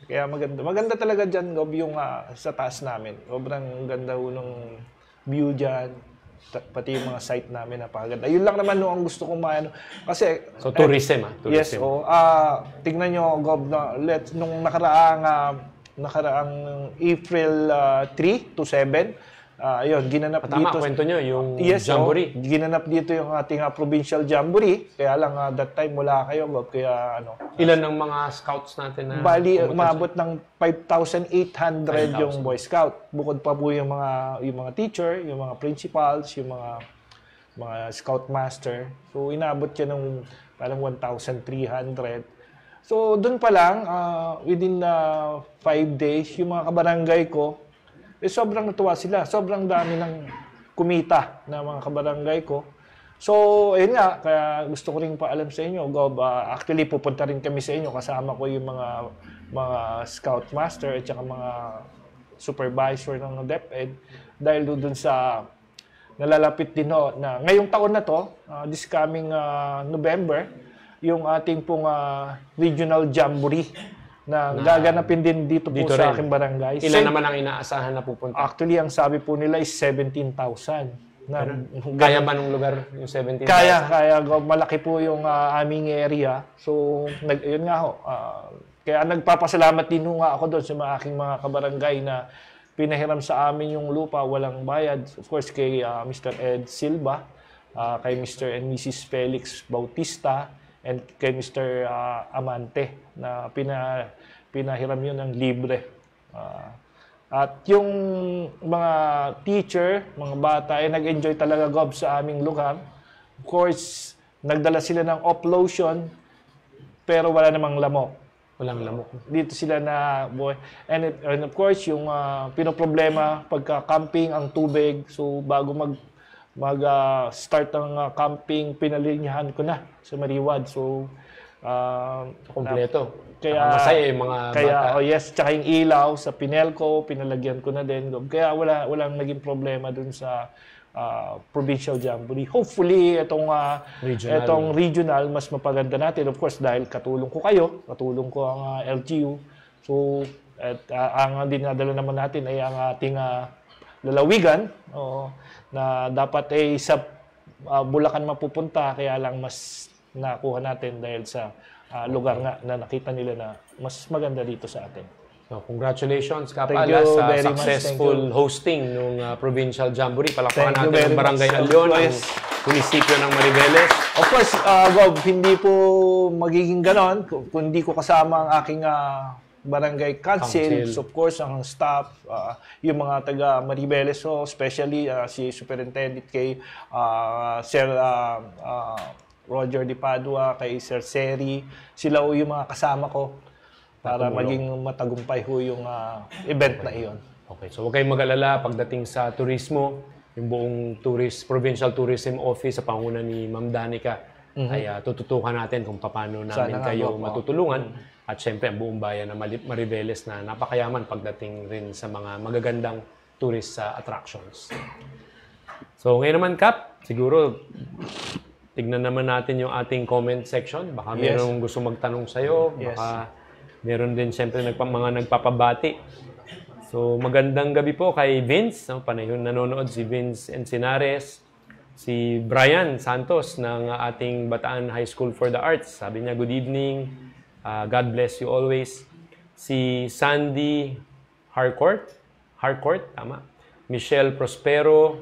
Kaya maganda. Maganda talaga dyan, Gob, yung sa taas namin. Sobrang ganda ng view dyan. Pati yung mga site namin, napakaganda. Yun lang naman ang gusto kong maano. Kasi... So, tourism, Yes, tignan nyo, Gob, nung nakaraang April 3 to 7, ayun, ginanap dito. Kwento nyo, yung Jamboree. Ginanap dito yung ating provincial Jamboree. Kaya lang, that time wala kayo, Gob. Kaya ilan ng mga scouts natin na... Bali, umabot ng 5,800 yung Boy Scout. Bukod pa po yung mga teacher, yung mga principals, yung mga scout master. So, inabot siya ng parang 1,300. So, doon pa lang, within 5 days, yung mga kabarangay ko, sobrang natuwa sila. Sobrang dami ng kumita na mga kabarangay ko. So, ayun nga, kaya gusto ko rin paalam sa inyo, Gob. Actually, pupunta rin kami sa inyo. Kasama ko yung mga scout master at saka mga supervisor ng DepEd. Dahil doon sa nalalapit din na ngayong taon na to, this coming November, yung ating pong regional jamboree na gaganapin din dito po sa aking barangay. Ilan naman ang inaasahan na pupunta? Actually, ang sabi po nila is 17,000. Kaya ba ng lugar yung 17,000? Kaya. Malaki po yung aming area. So, yun nga ho. Kaya nagpapasalamat din nga ako doon sa aking mga kabarangay na pinahiram sa amin yung lupa, walang bayad. Of course, kay Mr. Ed Silva, kay Mr. and Mrs. Felix Bautista, and kay Mr. Amante na pinahiram yun ng libre. At yung mga teacher, mga bata, ay nag-enjoy talaga, Gob, sa aming lugar. Of course, nagdala sila ng off-lotion, pero wala namang lamok. Walang lamok. Dito sila na boy. And of course, yung pinoproblema, pagka-camping, ang tubig. So, bago mag-start ng camping, pinalinyahan ko na sa Mariwad. So, kompleto. Kaya masaya yung mga bata. Oh yes, tsaka yung ilaw sa Pinelco, pinalagyan ko na din. Kaya walang naging problema dun sa provincial jamboree. Hopefully itong regional mas mapaganda natin, of course, dahil katulong ko kayo, katulong ko ang LGU. So ang dinadala naman natin ay ang ating lalawigan, na dapat sa Bulacan mapupunta, kaya lang mas nakuha natin dahil sa lugar nga na nakita nila na mas maganda dito sa atin. So, congratulations, Kap Ala, sa successful hosting ng Provincial Jamboree. Palakpakan natin ang Barangay Alyon, ang munisipyo ng Mariveles. Of course, Gob, hindi po magiging ganon kung hindi ko kasama ang aking barangay council. So, of course, ang staff, yung mga taga Mariveles, so especially si Superintendent kay Sir Roger Di Padua, kay Sir Seri, sila o yung mga kasama ko para maging matagumpay ho yung event na iyon. Okay, so huwag kayong mag-alala pagdating sa turismo, yung buong Provincial Tourism Office sa pangunan ni Ma'am Danica, ay tututukan natin kung paano namin kayo matutulungan. At syempre, ang buong bayan ng Mariveles na napakayaman pagdating rin sa mga magagandang tourist attractions. So ngayon naman, Kap, siguro tignan naman natin yung ating comment section. Baka mayroong gusto magtanong sa'yo. Baka meron din syempre mga nagpapabati. So magandang gabi po kay Vince. Panahon nanonood si Vince Encinares. Si Brian Santos ng ating Bataan High School for the Arts. Sabi niya, good evening. God bless you always. Si Sandy Harcourt, tama. Michelle Prospero,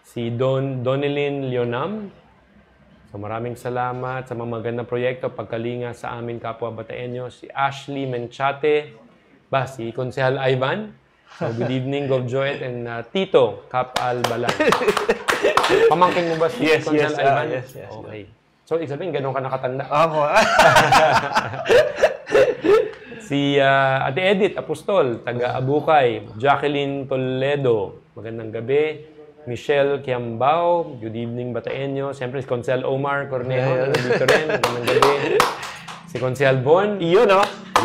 si Donelyn Leonam. So maraming salamat sa mga magandang proyekto, pagkalinga sa amin kapwa Bataeño. Si Ashley Menchate, si Konsehal Ivan. So good evening, Gov Joet and Tito Kap Albalan. Pamangkin mo ba si Konsehal Ivan? Yes. Okay. So, ibig sabihin, ganun ka nakatanda. Ako. Si Ate Edith Apostol, taga Abukay. Jacqueline Toledo, magandang gabi. Michelle Kiambao, good evening Bataeño. Siyempre, si Consel Omar Cornejo, nandito rin, magandang gabi. Si Consel Bon. Iyon,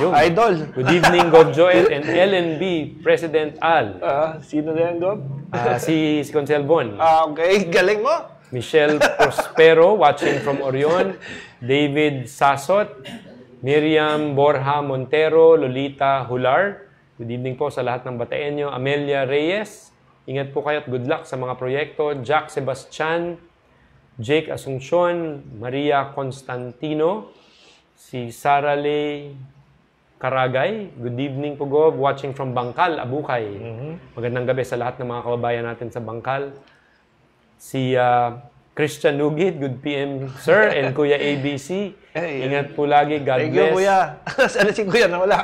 Idol. Good evening, Gov Joel and LNB President Al. Sino na yan, Gov? Si Consel Bon. Okay, galing mo. Michelle Prospero, watching from Orion. David Sasot. Miriam Borja Montero. Lolita Hular. Good evening po sa lahat ng Bataeño. Amelia Reyes. Ingat po kayo at good luck sa mga proyekto. Jack Sebastian. Jake Asuncion. Maria Constantino. Si Sara Lay Karagay. Good evening po, Gob. Watching from Bangkal, Abukay. Magandang gabi sa lahat ng mga kababayan natin sa Bangkal. Si Christian Nugit, good PM, sir, and Kuya ABC. Ingat po lagi, God bless. Thank you, Kuya. Sana si Kuya nawala.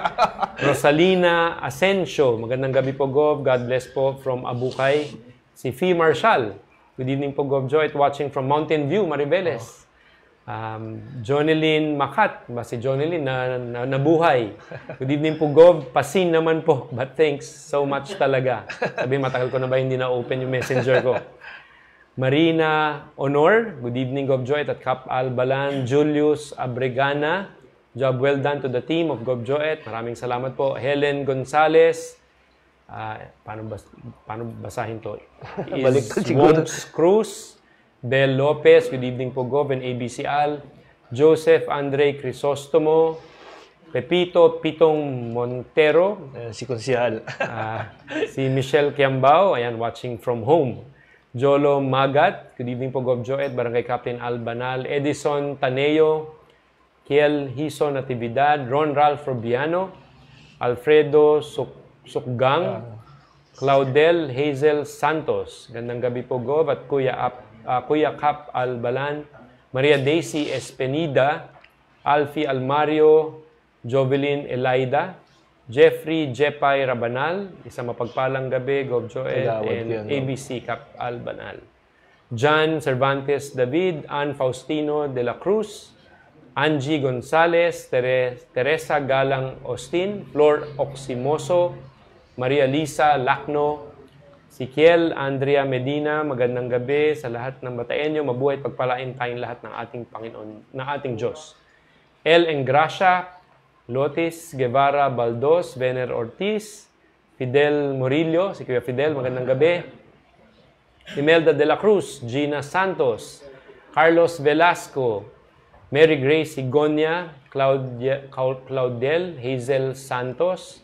Rosalina Asensio, magandang gabi po, Gob. God bless po from Abukay. Si Fee Marshall, good evening po, Gob Joy, watching from Mountain View, Mariveles. Jonelyn Makat, si Jonelyn na nabuhay. Good evening po, Gob. Pasin naman po, but thanks so much talaga. Sabi, matagal ko na ba hindi na-open yung messenger ko. Marina Honor, good evening, Gov Joet at Kap Albalan. Julius Abregana, job well done to the team of Gov Joet. Maraming salamat po. Helen Gonzalez, paano basahin to? Wonks Cruz, Bel Lopez, good evening po, Gov and ABC Al. Joseph Andre Crisostomo, Pepito Pitong Montero, si Konsehal. Si Michelle Kiambao, ayan, watching from home. Jolo Magat, good evening po, Gov Joet, Barangay Captain Albanal. Edison Taneo, Kiel Hiso Natividad, Ron Ralph Robiano, Alfredo Sukgang, Claudel Hazel Santos. Gandang gabi po, Gov, at Kuya Kap Albalan. Maria Daisy Espenida, Alfie Almario, Jovelyn Elaida, Jeffrey Jepay Rabanal, isang mapagpalang gabi, Gov Joel, and ABC Kap Albanal. John Cervantes David, Ann Faustino de la Cruz, Angie Gonzalez, Teresa Galang Austin, Flor Oximoso, Maria Lisa Lacno, si Kiel Andrea Medina, magandang gabi sa lahat ng Bataeño, mabuhay pagpalain tayong lahat ng ating Panginoon, ng ating Diyos. El Engracia, Lotis Guevara Baldos, Vener Ortiz, Fidel Murillo, si Kuya Fidel, magandang gabi. Imelda de la Cruz, Gina Santos, Carlos Velasco, Mary Grace Igonia, Claudel, Hazel Santos,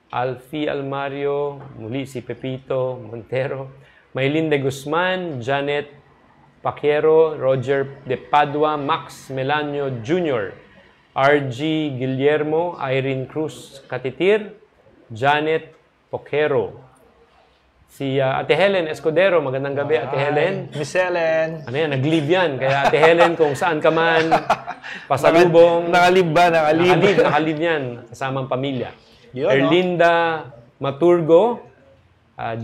Alfie Almario, muli si Pepito Montero, Maylin de Guzman, Janet Paquero, Roger de Padua, Max Melanio Jr., RG Guillermo, Irene Cruz Katitir, Janet Poquero. Si Ate Helen Escudero, magandang gabi Ate Helen. Miss Helen. Ano yan, nag-leave yan. Kaya Ate Helen, kung saan ka man, pasalubong. Nakalib ba? Nakalib yan, kasamang pamilya. Yun, Erlinda Maturgo,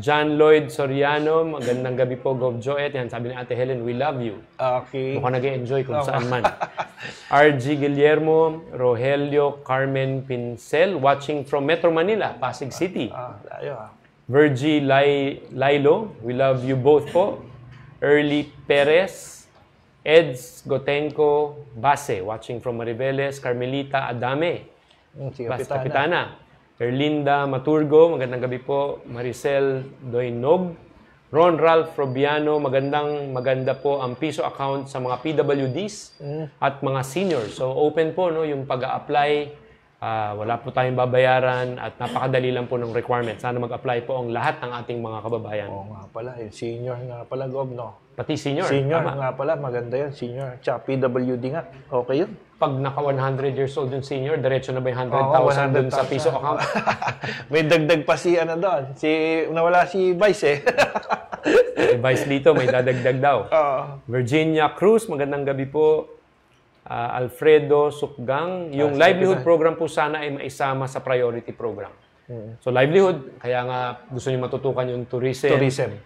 John Lloyd Soriano, magandang gabi po, Gov Joet. Yan, sabi ni Ate Helen, we love you. Okay. Mukhang nag-enjoy kung saan man. RG Guillermo, Rogelio Carmen Pincel, watching from Metro Manila, Pasig City. Virgie Lilo, we love you both po. Early Perez, Eds Gotenko Base, watching from Mariveles. Carmelita Adame, Kapitana. Erlinda Maturgo, magandang gabi po. Maricel Doinog, Ron Ralph Robiano, maganda po ang piso account sa mga PWDs at mga seniors. So open po no yung pag-a-apply. Wala po tayong babayaran at napakadali lang po ng requirement. Sana mag-apply po ang lahat ng ating mga kababayan. Oo nga pala, yung senior nga pala, Gov, no? Pati senior. Senior tama. nga pala, maganda yun, senior. Tsaka PWD nga, okay yun. Pag naka 100 years old yung senior, diretso na ba yung 100,000 dun sa piso account? May dagdag pa si ano doon. Nawala si Vice eh. Si Vice dito, may dadagdag daw. Virginia Cruz, magandang gabi po. Alfredo Sukgang. Yung livelihood program po sana ay maisama sa priority program. So livelihood, kaya nga gusto niyo matutukan yung tourism.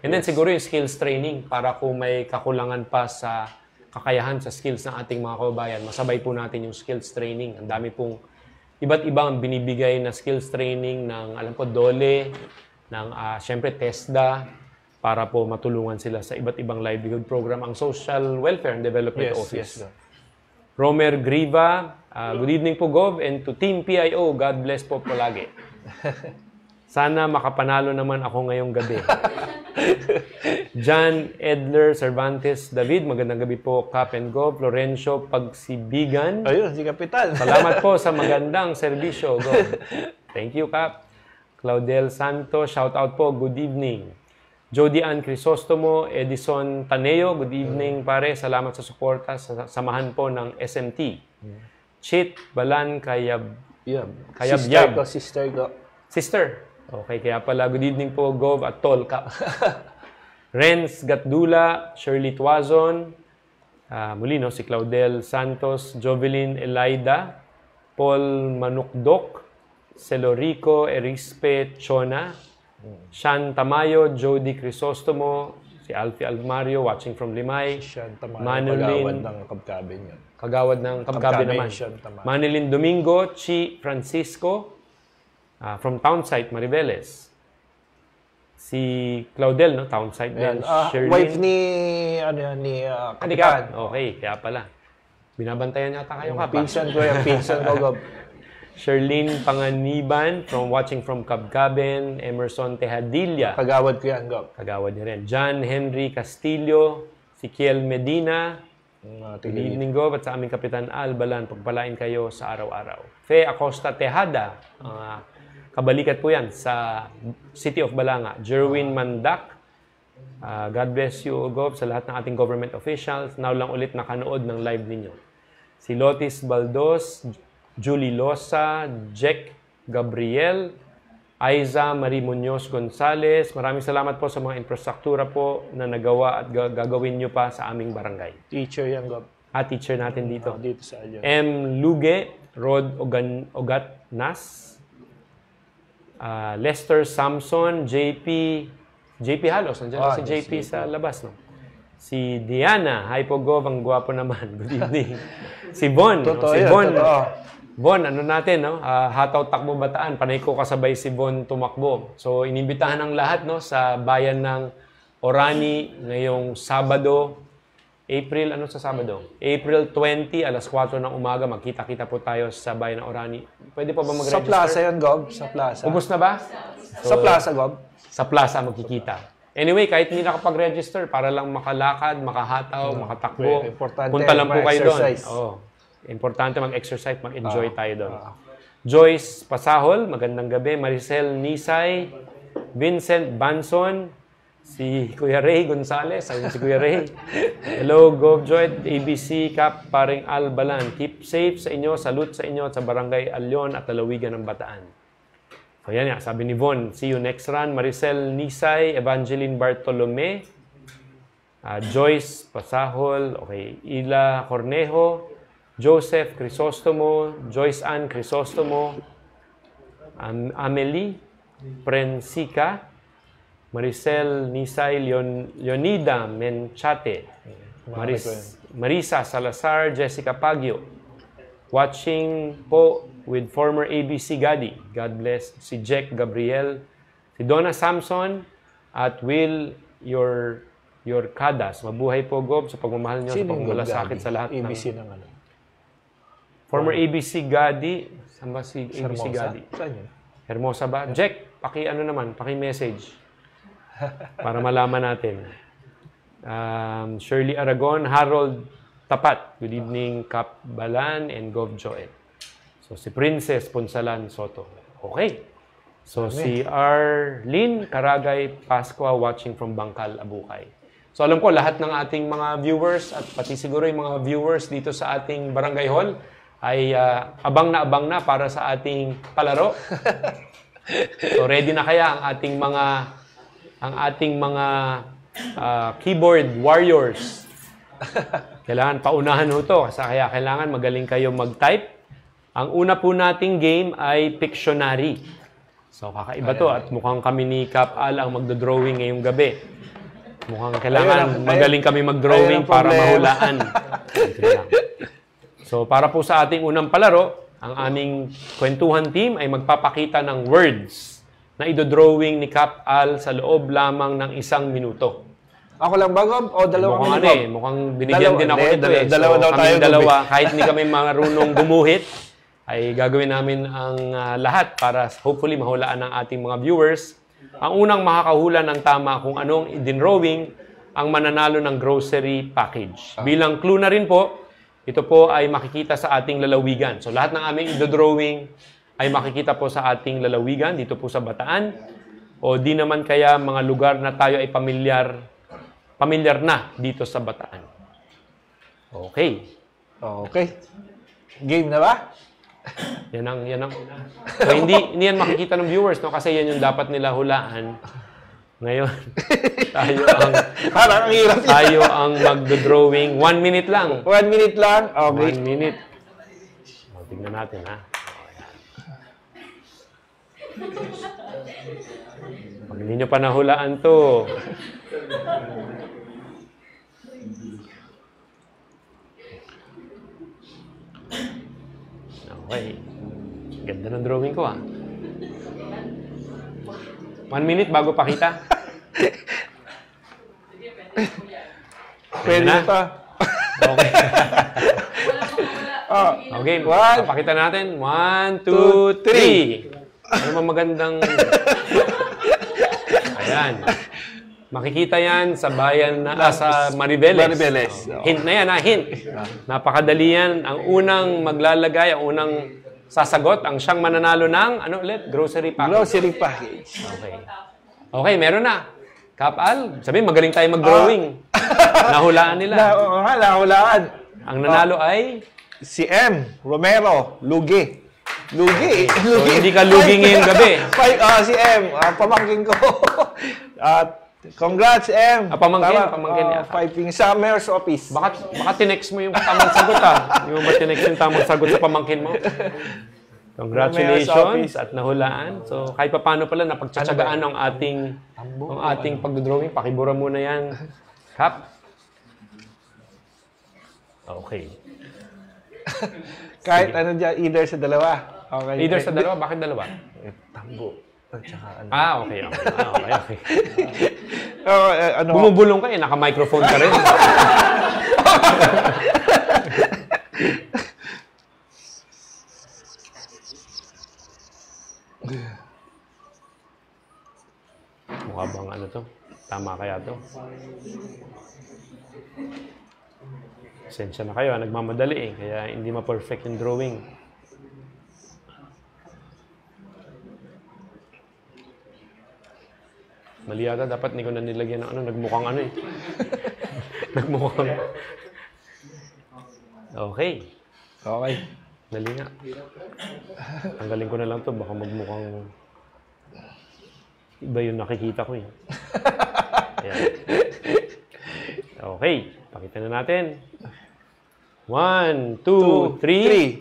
And then siguro yung skills training para kung may kakulangan pa sa kakayahan sa skills ng ating mga kababayan, masabay po natin yung skills training. Ang dami pong iba't ibang binibigay na skills training ng, alam ko, DOLE, ng syempre TESDA, para po matulungan sila sa iba't ibang livelihood program. Ang Social Welfare and Development Office. Romer Griva, good evening po, Gov, and to Team PIO, God bless po palagi. Sana makapanalo naman ako ngayong gabi. John Edler Cervantes David, magandang gabi po, Cap and Gov. Florencio Pagsibigan. Ayun, si Kapitan. Salamat po sa magandang serbisyo, Gov. Thank you, Cap. Claudel Santos, shout out po, good evening. Jody Ann Crisostomo, Edison Taneo, good evening pare, salamat sa suporta sa samahan po ng SMT. Chit Balan Kayab. Sister ko. Sister. Okay, kaya pala good evening po, Gov at Tol Cap. Renz Gatdula, Shirley Tuazon, muli no, si Claudel Santos, Jovelyn Elaida, Paul Manukdok, Celorico Erispe Chona, Sean Tamayo, Jody Crisostomo, si Alfie Almario, watching from Limay. Sean Tamayo, Manolin, kagawad ng Kabkabin yun. Kagawad ng Kabkabin naman. Manilin Domingo, Chi Francisco, from Townsite, Mariveles. Si Claudel, no? Townsite din. Wife ni, Kapitan. Okay, kaya pala. Binabantayan yata kayo, Kap. Pinsan ko, Gov. Sherlyn Panganiban, watching from Kabkaben. Emerson Tejadilla. Kagawad ko yan, Gov. Kagawad niya rin. John Henry Castillo, si Kiel Medina. Good evening, Gov, at sa aming Kapitan Albalan. Pagpalain kayo sa araw-araw. Fe Acosta Tejada, kabalikat po yan sa City of Balanga. Jerwin Mandak, God bless you, Gov, sa lahat ng ating government officials. Now lang ulit nakanood ng live ninyo. Si Lotis Baldos, Julie Losa, Jack Gabriel, Aiza Marie Muñoz Gonzales. Maraming salamat po sa mga infrastruktura po na nagawa at gagawin nyo pa sa aming barangay. Teacher yan, Gov. Teacher natin dito. Dito sa Alyon. M. Luge, Rod Ogatnas, Lester Samson, JP Halos. Nandiyan si JP sa labas, no? Si Diana, hi po, Gov, ang gwapo naman. Good evening. Si Bon, si Bon. Bon, ano natin, no? Hataw Takbo Bataan, panay ko kasabay si Bon tumakbo. So, inimbitahan ng lahat, no, sa bayan ng Orani ngayong Sabado, April, ano sa Sabado? April 20, alas 4 ng umaga, magkita-kita po tayo sa Bayan ng Orani. Pwede pa ba mag-register? Sa plaza yun, Gob. Sa plaza. Ubus na ba? Sa plaza, Gob. Sa plaza magkikita. Anyway, kahit hindi nakapag-register, para lang makalakad, makahataw, makatakbo, Importante, punta lang po kayo doon. mag-exercise. Importante mag-exercise, mag-enjoy tayo doon. Joyce Pasahol, magandang gabi. Maricel Nisay, Vincent Banson, si Kuya Ray Gonzales, ayun si Kuya Ray. Hello, GovJoy, ABC, Cap, Paring Albalan. Keep safe sa inyo, salute sa inyo at sa Barangay Alyon at Lalawigan ng Bataan. So yan yan, sabi ni Von, see you next run. Maricel Nisay, Evangeline Bartolome, Joyce Pasahol, okay, Ila Cornejo, Joseph Crisostomo, Joyce Ann Crisostomo, Amelie Prensica, Maricel Nisay, Leonida Menchate, Marisa Salazar, Jessica Pagio. Watching po with former ABC Gadi. God bless. Si Jack Gabriel, si Donna Samson, at Will your Kadas. Mabuhay po, Gob, sa pagmamahal niyo, sa pagmalasakit sa lahat ABC ng... ng ano? Former ABC Gadi. Saan ba si ABC Gadi? Saan yun? Hermosa ba? Jack, paki-message. Para malaman natin. Shirley Aragon, Harold Tapat. Good evening, Cap Balan and GovJoy. So, si Princess Ponsalan Soto. Okay. So, si Arlene Karagay Pascua watching from Bangkal, Abukay. So, alam ko, lahat ng ating mga viewers at pati siguro yung mga viewers dito sa ating Barangay Hall ay abang na para sa ating palaro. So, ready na kaya ang ating mga keyboard warriors. Kailangan paunahan ho ito. Kaya kailangan magaling kayo mag-type. Ang una po nating game ay Pictionary. So, kakaiba to. At mukhang kami ni Cap Al ang magdodrawing ngayong gabi. Mukhang kailangan magaling kami mag-drawing para mahulaan. So, para po sa ating unang palaro, ang aming kwentuhan team ay magpapakita ng words na idodrawing ni Cap Al sa loob lamang ng 1 minuto. Ako lang ba, Gob? O dalawang mukhang mukhang binigyan din ako nito eh. Dalawa daw tayo. Dalawa, kahit hindi kami marunong gumuhit, ay gagawin namin ang lahat para hopefully mahulaan ng ating mga viewers. Ang unang makakahula ng tama kung anong idinrawing ang mananalo ng grocery package. Bilang clue na rin po, ito po ay makikita sa ating lalawigan. So lahat ng aming idodrawing ay makikita po sa ating lalawigan, dito po sa Bataan. O di naman kaya mga lugar na tayo ay pamilyar na dito sa Bataan. Okay. Okay. Game na ba? Yan ang una. So hindi yan makikita ng viewers, no? Kasi yan yung dapat nila hulaan. Ngayon, tayo ang magdo-drawing. 1 minute lang. 1 minute lang? Okay. 1 minute. O, tingnan natin, ha? Pag hindi nyo pa nahulaan to. Okay. Ganda ng drawing ko, ha? 1 minute bago pakita. Pwede na ito. Okay. Okay, papakita natin. 1, 2, 3. Ano mang magandang... Ayan. Makikita yan sa bayan na sa Maribeles. Hint na yan, ha? Hint. Napakadali yan. Ang unang maglalagay, ang unang sasagot, ang siyang mananalo ng, ano ulit? Grocery package. Grocery package. Okay. Okay, meron na. Cap Al, sabi magaling tayo mag-drawing. Nahulaan nila. Nahulaan. Ang nanalo ay? Si M. Romero. Lugi. So, hindi ka lugi ngayong gabi. Si M. Pamangkin ko. Congrats, M. Pamangkin. Piping sa mayor's office. Baka tinext mo yung tamang sagot, ha? Hindi mo ba tinext yung tamang sagot sa pamangkin mo? Congratulations at nahulaan. So, kahit pa paano pala napagtsatsagaan ang ating pagdodrawing. Pakibura muna yan. Cap. Okay. Kahit ano dyan, either sa dalawa. Okay. Either sa dalawa? Bakit dalawa? Tambo. Ano. Okay. Ano? Bumubulong ka eh. Naka-microphone ka rin. Pasensya na kayo, nagmamadali eh, kaya hindi ma-perfect yung drawing. Mali yata, dapat hindi ko na nilagyan ng ano, nagmukhang ano eh. Nagmukhang. Okay. Okay. Dali nga. Tanggalin ko na lang to, baka magmukhang iba yung nakikita ko eh. Ayan. Okay, pakita na natin. 1, 2, 3.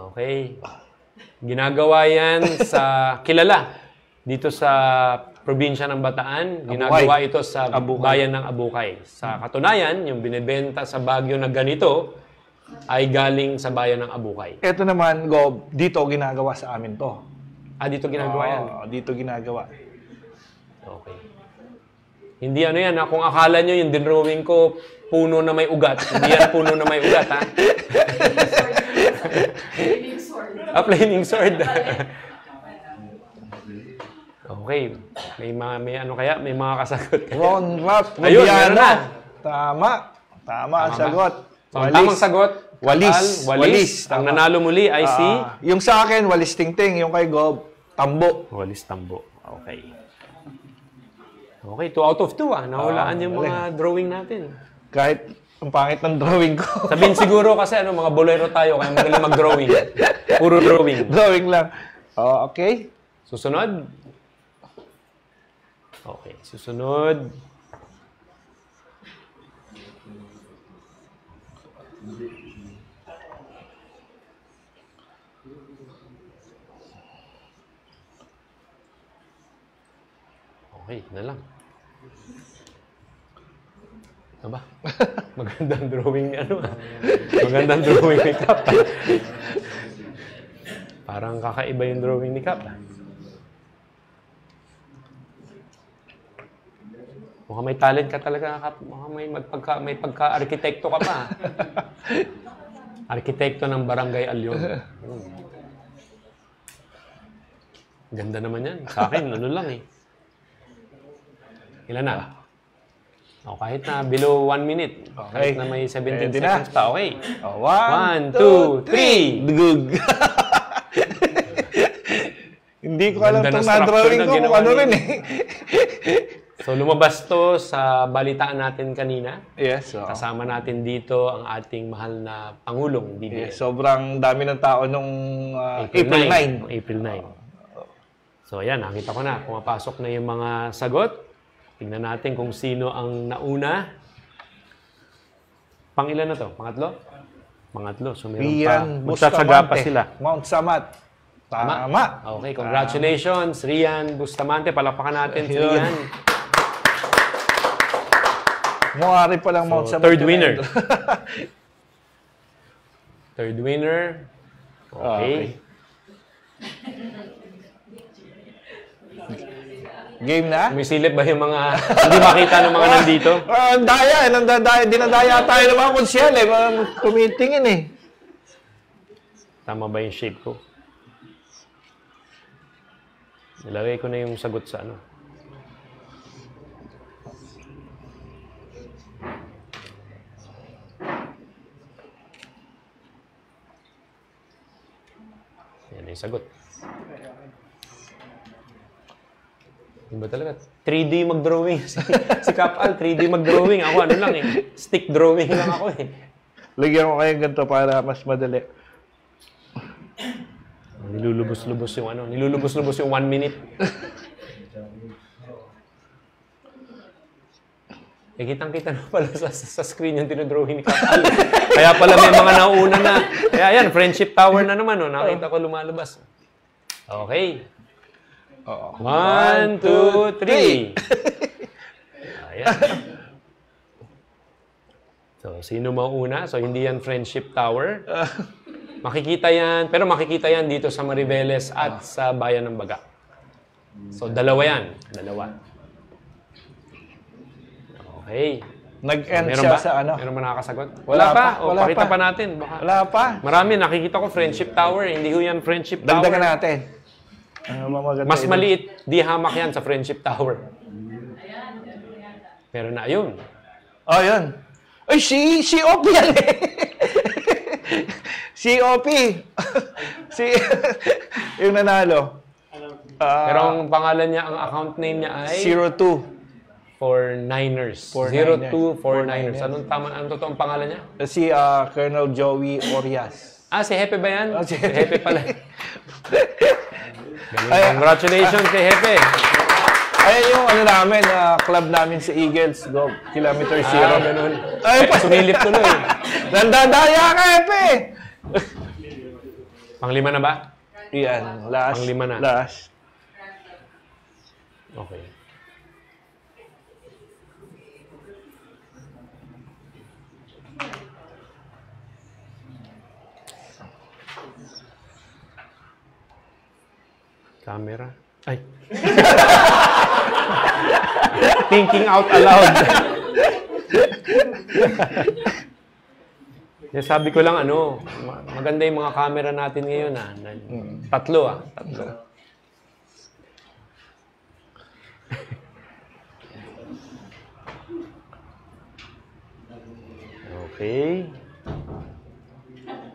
Okay. Ginagawa yan sa kilala. Dito sa probinsya ng Bataan, ginagawa ito sa bayan ng Abukay. Sa katunayan, yung binibenta sa Baguio na ganito ay galing sa bayan ng Abukay. Ito naman, Gob, dito ginagawa sa amin to. Ah, dito ginagawa yan? Dito ginagawa. Okay. Hindi ano yan, ha? Kung akala nyo yung drawing ko, puno na may ugat. Hindi yan puno na may ugat, ha? Flaming sword. Flaming sword. Okay. May ano kaya? May mga kasagot kaya? Ron Rap. Ayun, meron na. Tama. Tama ang sagot. So, ang tamang sagot, Walis. Walis. Ang nanalo muli ay si? Yung sa akin, Walis Tingting. Yung kay Gob, Tambo. Walis Tambo. Okay. Okay, 2 out of 2 ah. Nahulaan yung mga drawing natin. Kahit ang pangit ng drawing ko. Sabihin siguro kasi ano, mga bolero tayo, kaya magaling mag-drawing. Puro drawing. Drawing lang. Okay. Susunod. Okay, susunod. Okay, na lang. Aba, magandang drawing ni ano ah. Magandang drawing ni Cap. Parang kakaiba yung drawing ni Cap. Mukhang may talent ka talaga, Cap. Mukhang may pagka-arkitekto ka pa. Arkitekto ng Barangay Alyon. Ganda naman yan. Sa akin, ano lang eh. Ilan na? O, kahit na below 1 minute. Okay. Kahit na may 17 seconds pa. Okay. 1, 2, 3. Dugug. Hindi ko alam itong na-drawing ko kung ano rin eh. So, lumabas to sa balitaan natin kanina. Yes. Kasama natin dito ang ating mahal na Pangulong, DBM. Yes, sobrang dami ng tao nung April 9. April 9. So, ayan, nakita ko na. Pumapasok na yung mga sagot. Tingnan natin kung sino ang nauna. Pangilan na to? Pangatlo? Pangatlo. So, meron Rian pa. Magtsatsaga pa sila. Mount Samat. Tama. Okay, congratulations, Rian Bustamante. Palakpakan natin si Rian. Mukha rin palang Mount Samat. Third winner. Third winner. Okay. Game na? Umisilip ba yung mga hindi makita ng mga nandito? Ang daya. Dinadaya tayo ng mga konsyel eh. Tumitingin eh. Tama ba yung shape ko? Nilagay ko na yung sagot sa ano. Yan yung sagot. Iba talaga. 3D mag-drawing. Si Kapal, 3D mag-drawing. Ako ano lang eh. Stick drawing lang ako eh. Lagyan ko kayo ganito para mas madali. Nilulubos-lubos yung ano. Nilulubos-lubos yung 1 minute. Eh, kitang-kita na pala sa screen yung tinodrawing ni Kapal. Kaya pala may mga nauna na. Kaya yan, Friendship Tower na naman. Oh. Nakita ko lumalabas. Okay. 1, 2, 3. Ayan. So, sino mauna? So, hindi yan Friendship Tower. Makikita yan, pero makikita yan dito sa Mariveles at sa Bayan ng Baga. So, dalawa yan. Dalawa. Okay. Nag-end Meron siya ba? sa ano? Meron ba nakakasagot? Wala pa. O, pakita pa natin. Baka. Wala pa. Marami. Nakikita ko Friendship Tower. Hindi ko yan Friendship Tower. Dagdagan natin. Mas maliit. Di hamak yan sa Friendship Tower. Meron na, ayun. Oh, yun. Ay, si OP yan eh. Si OP. Yung nanalo. Pero ang pangalan niya, ang account name niya ay 02. 49ers. 0249ers. Anong totoong pangalan niya? Si Colonel Joey Orias. Si Hepe ba yan? Si Hepe pala. Congratulations kay Hepe. Ayan yung namin, club namin sa Eagles. Go, Kilometer Zero. Ganun. Ay, sumilip tuloy. Nandadaya ka, Hepe! Panglima na ba? Yan, last. Panglima na. Last. Okay. Camera. Ay. Thinking out aloud. Sabi ko lang maganda yung mga camera natin ngayon Tatlo. Okay.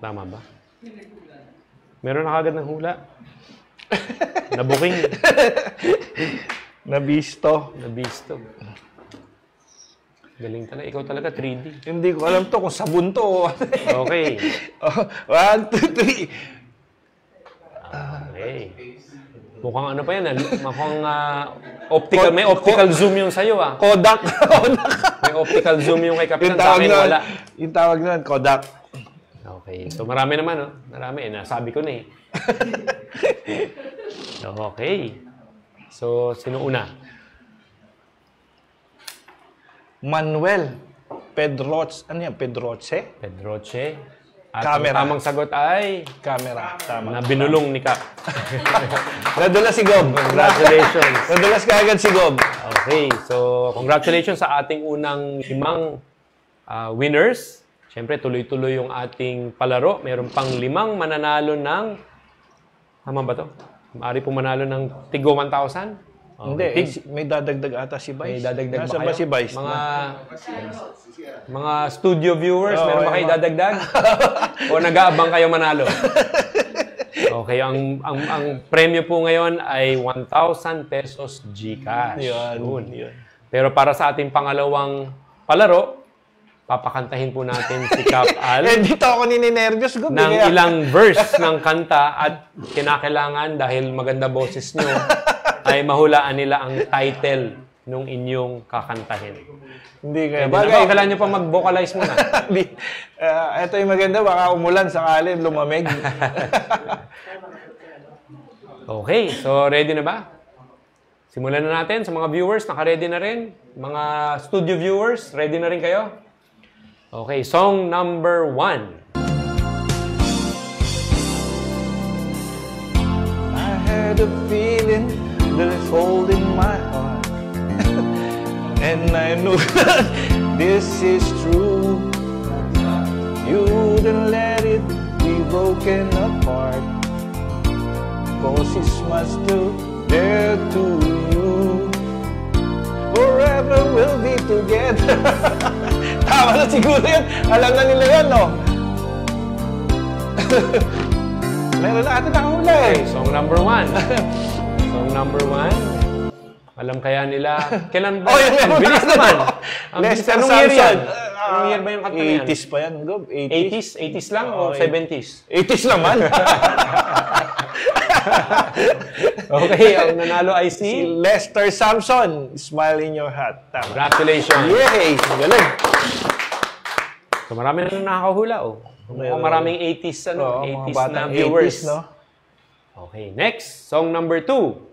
Tama ba? Meron na kagad ng hula. Nabuking. Nabisto. Galing talaga. Ikaw talaga 3D. Hindi ko alam to kung sabon to. Okay. 1, 2, 3. Okay. Mukhang ano pa yan. Mukhang optical. May optical zoom yung sa'yo Kodak. May optical zoom yung kay Kapitan. Sa akin wala. Yung tawag nun, Kodak. Okay. So marami naman. Marami. Nasabi ko na eh. Okay. So, sino una? Manuel Pedroche. Ano yan? Pedroche? At Camera. Ang tamang sagot ay... Camera. Tama. Na binulong ni Cap. Nadulas si Gob. Congratulations. Nadulas ka agad si Gob. Okay. So, congratulations sa ating unang 5 winners. Siyempre, tuloy-tuloy yung ating palaro. Meron pang 5 mananalo ng... Tama ba ito? Maaari po manalo ng tigo 1,000? Hindi, may dadagdag ata si Vice. May dadagdag Nasa ba kayo? si Vice? Mga studio viewers, meron ba kayo dadagdag? O nag-aabang kayo manalo? Okay, ang premyo po ngayon ay 1,000 pesos GCash. Yun. Pero para sa ating pangalawang palaro, papakantahin po natin si Cap Al. Dito ako nininervyos. Ng ilang verse ng kanta at kinakailangan dahil maganda boses nyo, ay mahulaan nila ang title nung inyong kakantahin. Hindi kaya. Bagay, kailangan nyo pa mag-vocalize muna. Ito yung maganda, baka umulan sakali, lumamig. Okay, so ready na ba? Simulan na natin sa mga viewers, naka-ready na rin. Mga studio viewers, ready na rin kayo? Okay, song number 1. I had a feeling that it's holding my heart. And I know that this is true. You wouldn't let it be broken apart. 'Cause it's much still there to you. Forever we'll be together. Tama na siguro yun. Alam na nila yan, no? Meron na atin nakahula eh. Song number 1. Song number 1. Alam kaya nila. Kailan ba? Ang bilis naman. Ang bilis. Anong year yan? Anong year ba yung kanta yan? 80s pa yan, Gob. 80s? 80s lang o 70s? 80s naman. Okay, ang nanalo ay si Lester Samson. Smile in your hat. Tama. Congratulations. Yay! Galing. So marami na nakakahula, maraming 80s, 80s na viewers. 80s, no? Okay, next. Song number 2.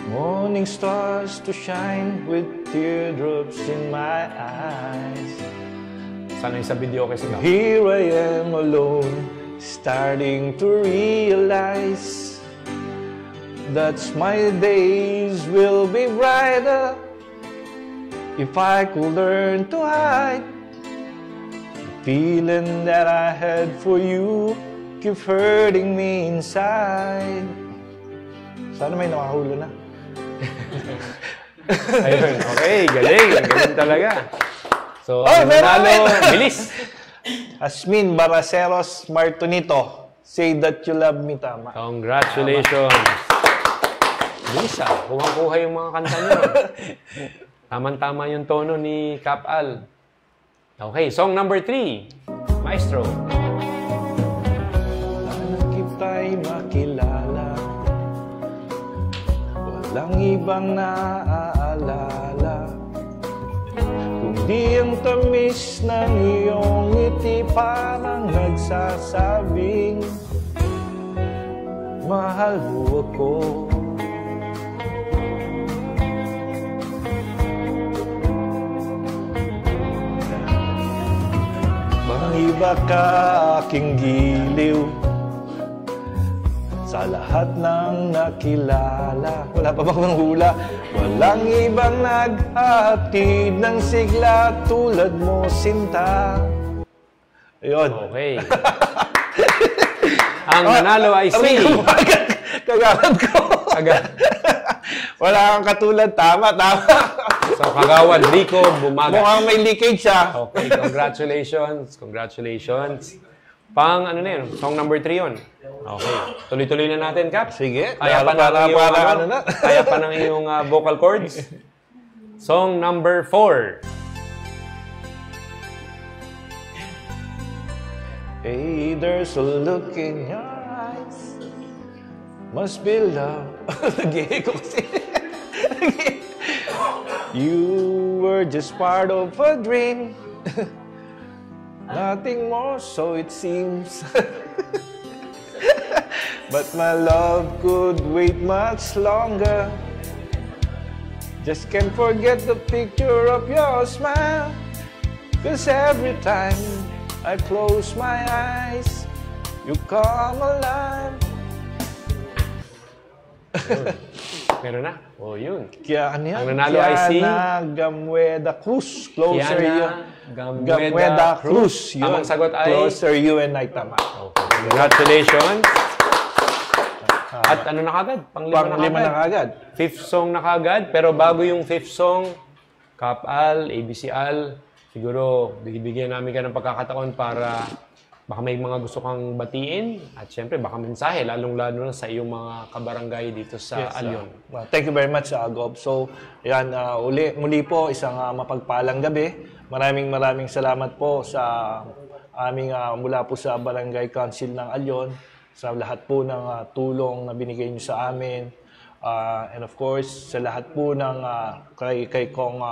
Morning stars to shine with teardrops in my eyes. Sana yung sa video okay sa Here I am alone, starting to realize that my days will be brighter if I could learn to hide. The feeling that I had for you keep hurting me inside. Sana may nakahulo na. Ayun, okay, galing. Galing talaga. So, nanalo, bilis. Asmin Baraceros Martonito, Say That You Love Me, tama. Congratulations. Bilis kuha yung mga kanta nyo. Taman-tama yung tono ni Cap Al. Okay, song number 3. Maestro. Sana kita'y makilala, walang ibang naaalala, kundi ang tamis ng iyong ngiti parang nagsasabing, mahal mo ako. Iba ka aking giliw sa lahat ng nakilala. Wala pa bang manghula? Walang ibang naghatid ng sigla tulad mo, sinta. Ayun. Okay. Ang nanalo ay si... Kagawad ko. Wala kang katulad. Tama. So, Kagawad Rico Bumagat. Mukhang may leakage siya. Okay, congratulations. Pang, ano na yun? Song number 3 yun. Okay. Tuloy-tuloy na natin, Cap. Sige. Kaya pa ng iyong vocal cords. Song number 4. Hey, there's a look in your eyes. Must be love. Nag-ihi ko kasi. You were just part of a dream. Nothing more, so it seems. But my love could wait much longer. Just can't forget the picture of your smile. 'Cause every time I close my eyes, you come alive. Meron na? Oh, yun. Kaya ano yan? Ang nanalo ay si... Kiana Gamueda Cruz. Closer You. Gamueda Cruz. Yun. Tamang sagot ay... Closer You and I, tama. Okay. Congratulations. At ano na kagad? Panglima na kagad. Fifth song na kagad. Pero bago yung fifth song, Cap Al, ABC Al, siguro bigyan namin ka ng pagkakataon para baka may mga gusto kang batiin at syempre baka mensahe lalong-lalo na sa iyong mga kabarangay dito sa Alyon. Thank you very much, Gob. So, yan, muli po isang mapagpalang gabi. Maraming salamat po sa aming mula po sa Barangay Council ng Alyon, sa lahat po ng tulong na binigay niyo sa amin. And of course, sa lahat po ng kay Kong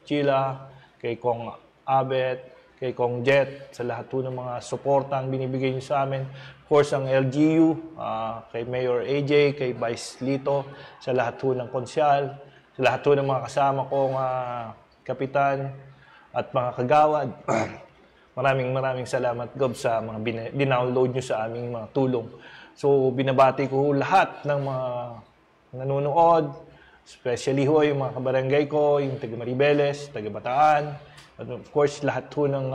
Chila, kay Kong Abet, kay Kong Jet, sa lahat po ng mga suportang binibigay niyo sa amin. Of course, ang LGU, kay Mayor AJ, kay Vice Lito, sa lahat po ng konsyal, sa lahat po ng mga kasama kong kapitan at mga kagawad. Maraming salamat, Gob, sa mga dinownload niyo sa aming mga tulong. So, binabati ko lahat ng mga nanonood, especially yung mga kabarangay ko, yung taga Maribeles, taga Bataan, at of course, lahat ho ng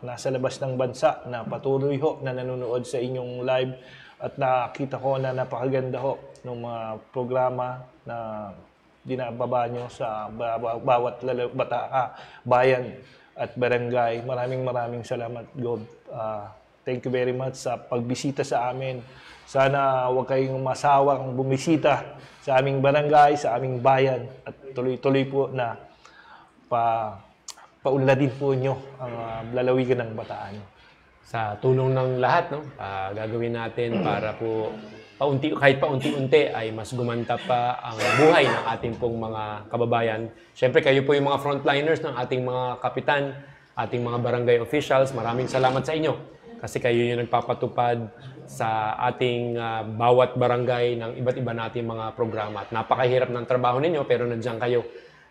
nasa labas ng bansa na patuloy ho na nanonood sa inyong live at nakita ko na napakaganda ho ng mga programa na dinababa nyo sa bawat bayan at barangay. Maraming salamat, Gob. Thank you very much sa pagbisita sa amin. Sana huwag kayong masawang bumisita sa aming barangay, sa aming bayan at tuloy-tuloy po na paunladin po nyo ang lalawigan ng Bataan. Sa tulong ng lahat, gagawin natin para po kahit paunti-unti ay mas gumanda pa ang buhay ng ating pong mga kababayan. Siyempre, kayo po yung mga frontliners ng ating mga kapitan, ating mga barangay officials. Maraming salamat sa inyo kasi kayo yung nagpapatupad sa ating bawat barangay ng iba't iba nating mga programa. At napakahirap ng trabaho ninyo pero nandiyan kayo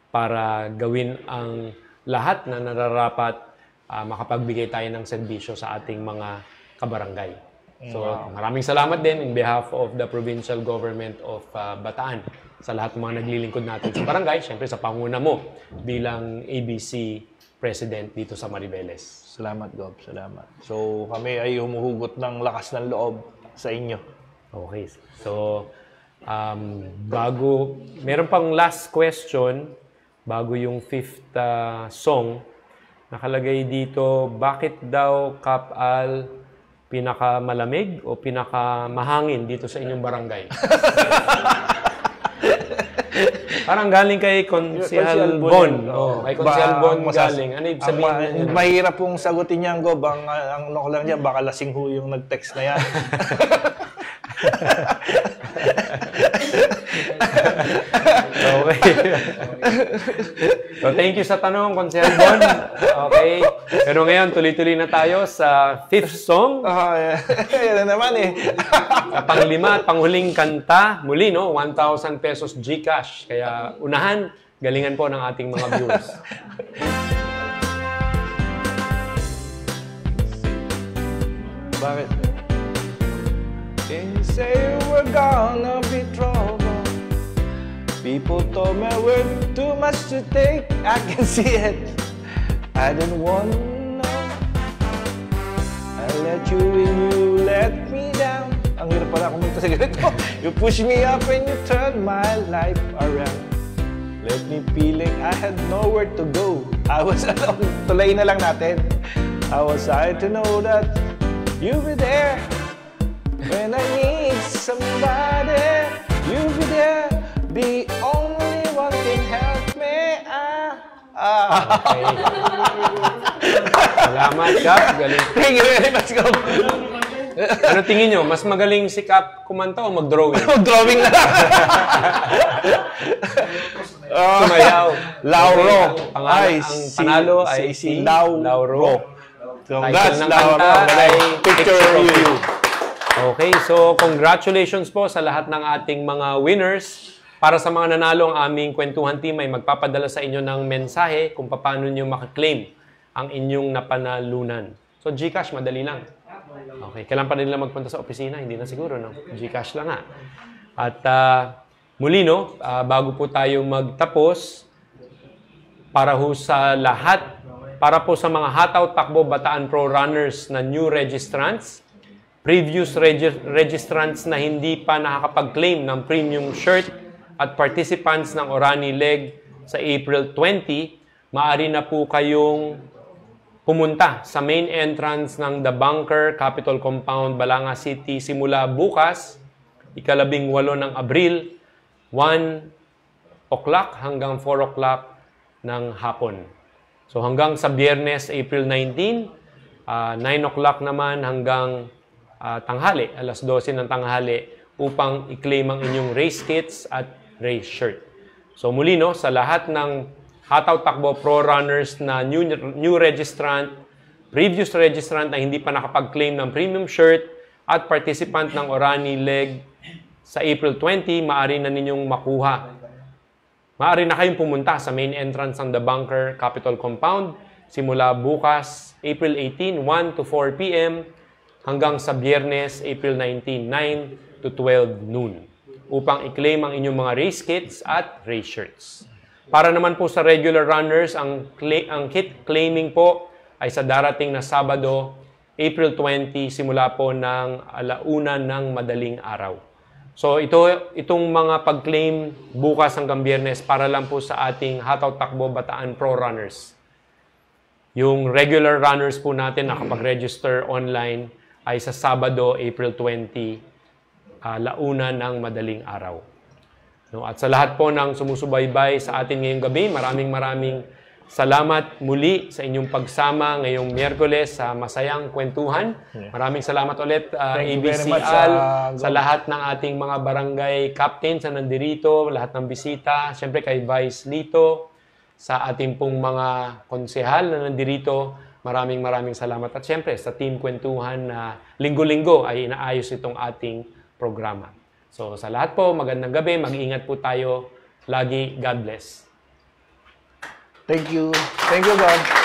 para gawin ang lahat na nararapat makapagbigay tayo ng serbisyo sa ating mga kabarangay. So, maraming salamat din in behalf of the Provincial Government of Bataan sa lahat ng mga naglilingkod natin sa barangay, syempre sa panguna mo bilang ABC President dito sa Maribeles. Salamat, Gob. Salamat. So, kami ay humuhugot ng lakas ng loob sa inyo. Okay. So, Meron pang last question, bago yung 5th song, nakalagay dito, bakit daw Kap Al pinakamalamig o pinakamahangin dito sa inyong barangay? Parang galing kay Consihal Bon. Kay Consihal Bon galing. Ano ibig sabihin? Mahirap pong sagutin niyan, Gob. Ang ano ko lang dyan, baka lasing ho yung nag-text na yan. Okay. So, thank you sa tanong, Consihal Bon. Okay. Pero ngayon, tuloy-tuloy na tayo sa 5th song. Yan na naman eh. Sa panglima at panghuling kanta, muli, no? 1,000 pesos GCash. Kaya unahan, galingan po ng ating mga viewers. Bakit? They say we're gonna be trouble. People told me we're too much to take. I can see it. I didn't want to know. I let you in, you let me down. Ang hirap pala kumanta sa ganito. You push me up and you turn my life around. Left me feeling I had nowhere to go. I was alone. Tulay na lang natin. I was sad to know that you were there. When I need somebody, you be there. The only one can help me. Okay. Salamat, Kap. Galing. Thank you very much, Kap. Ano tingin nyo? Mas magaling si Kap kumanta o mag-drawing? Mag-drawing na lang. Sumayaw. Lauro. Ang panalo ay si Lauro. Congrats, ng Lauro. kanta ay Picture of you. Okay, so congratulations po sa lahat ng ating mga winners. Para sa mga nanalo, ang aming kwentuhan team ay magpapadala sa inyo ng mensahe kung paano nyo makaklaim ang inyong napanalunan. So GCash, madali lang. Okay, kailan pa nila magpunta sa opisina? Hindi na siguro, no? GCash lang nga. At muli, no, bago po tayo magtapos, para ho sa lahat, para po sa mga Hataw Takbo Bataan Pro Runners na new registrants, previous registrants na hindi pa nakakapag-claim ng premium shirt at participants ng Orani Leg sa April 20, maaari na po kayong pumunta sa main entrance ng The Bunker Capitol Compound, Balanga City simula bukas, 18 ng Abril, 1 o'clock hanggang 4 o'clock ng hapon. So hanggang sa Biyernes, April 19, 9 o'clock naman hanggang tanghali, alas 12 ng tanghali, upang i-claim ang inyong race kits at race shirt. So muli, no, sa lahat ng Hataw Takbo Pro Runners na new registrant, previous registrant na hindi pa nakapag-claim ng premium shirt at participant ng Orani Leg sa April 20, maaari na ninyong makuha. Maaari na kayong pumunta sa main entrance ng The Bunker Capitol Compound simula bukas, April 18, 1 to 4 p.m. hanggang sa Biyernes, April 19, 9 to 12 noon upang i-claim ang inyong mga race kits at race shirts. Para naman po sa regular runners, ang kit claiming po ay sa darating na Sabado, April 20, simula po ng 1:00 ng madaling araw. So itong mga pag-claim bukas hanggang Biyernes para lang po sa ating Hataw Takbo Bataan Pro Runners. Yung regular runners po natin na kapag-register online ay sa Sabado, April 20, 1:00 ng madaling araw. No, at sa lahat po ng sumusubaybay sa atin ngayong gabi, maraming salamat muli sa inyong pagsama ngayong Miyerkules sa Masayang Kwentuhan. Maraming salamat ulit, ABCL, sa lahat ng ating mga barangay captains na nandirito, lahat ng bisita, siyempre kay Vice Lito, sa ating pong mga konsehal na nandirito. Maraming salamat. At siyempre sa Team Kwentuhan na linggo-linggo ay inaayos itong ating programa. So sa lahat po, magandang gabi. Mag-iingat po tayo lagi. God bless. Thank you. Thank you, God.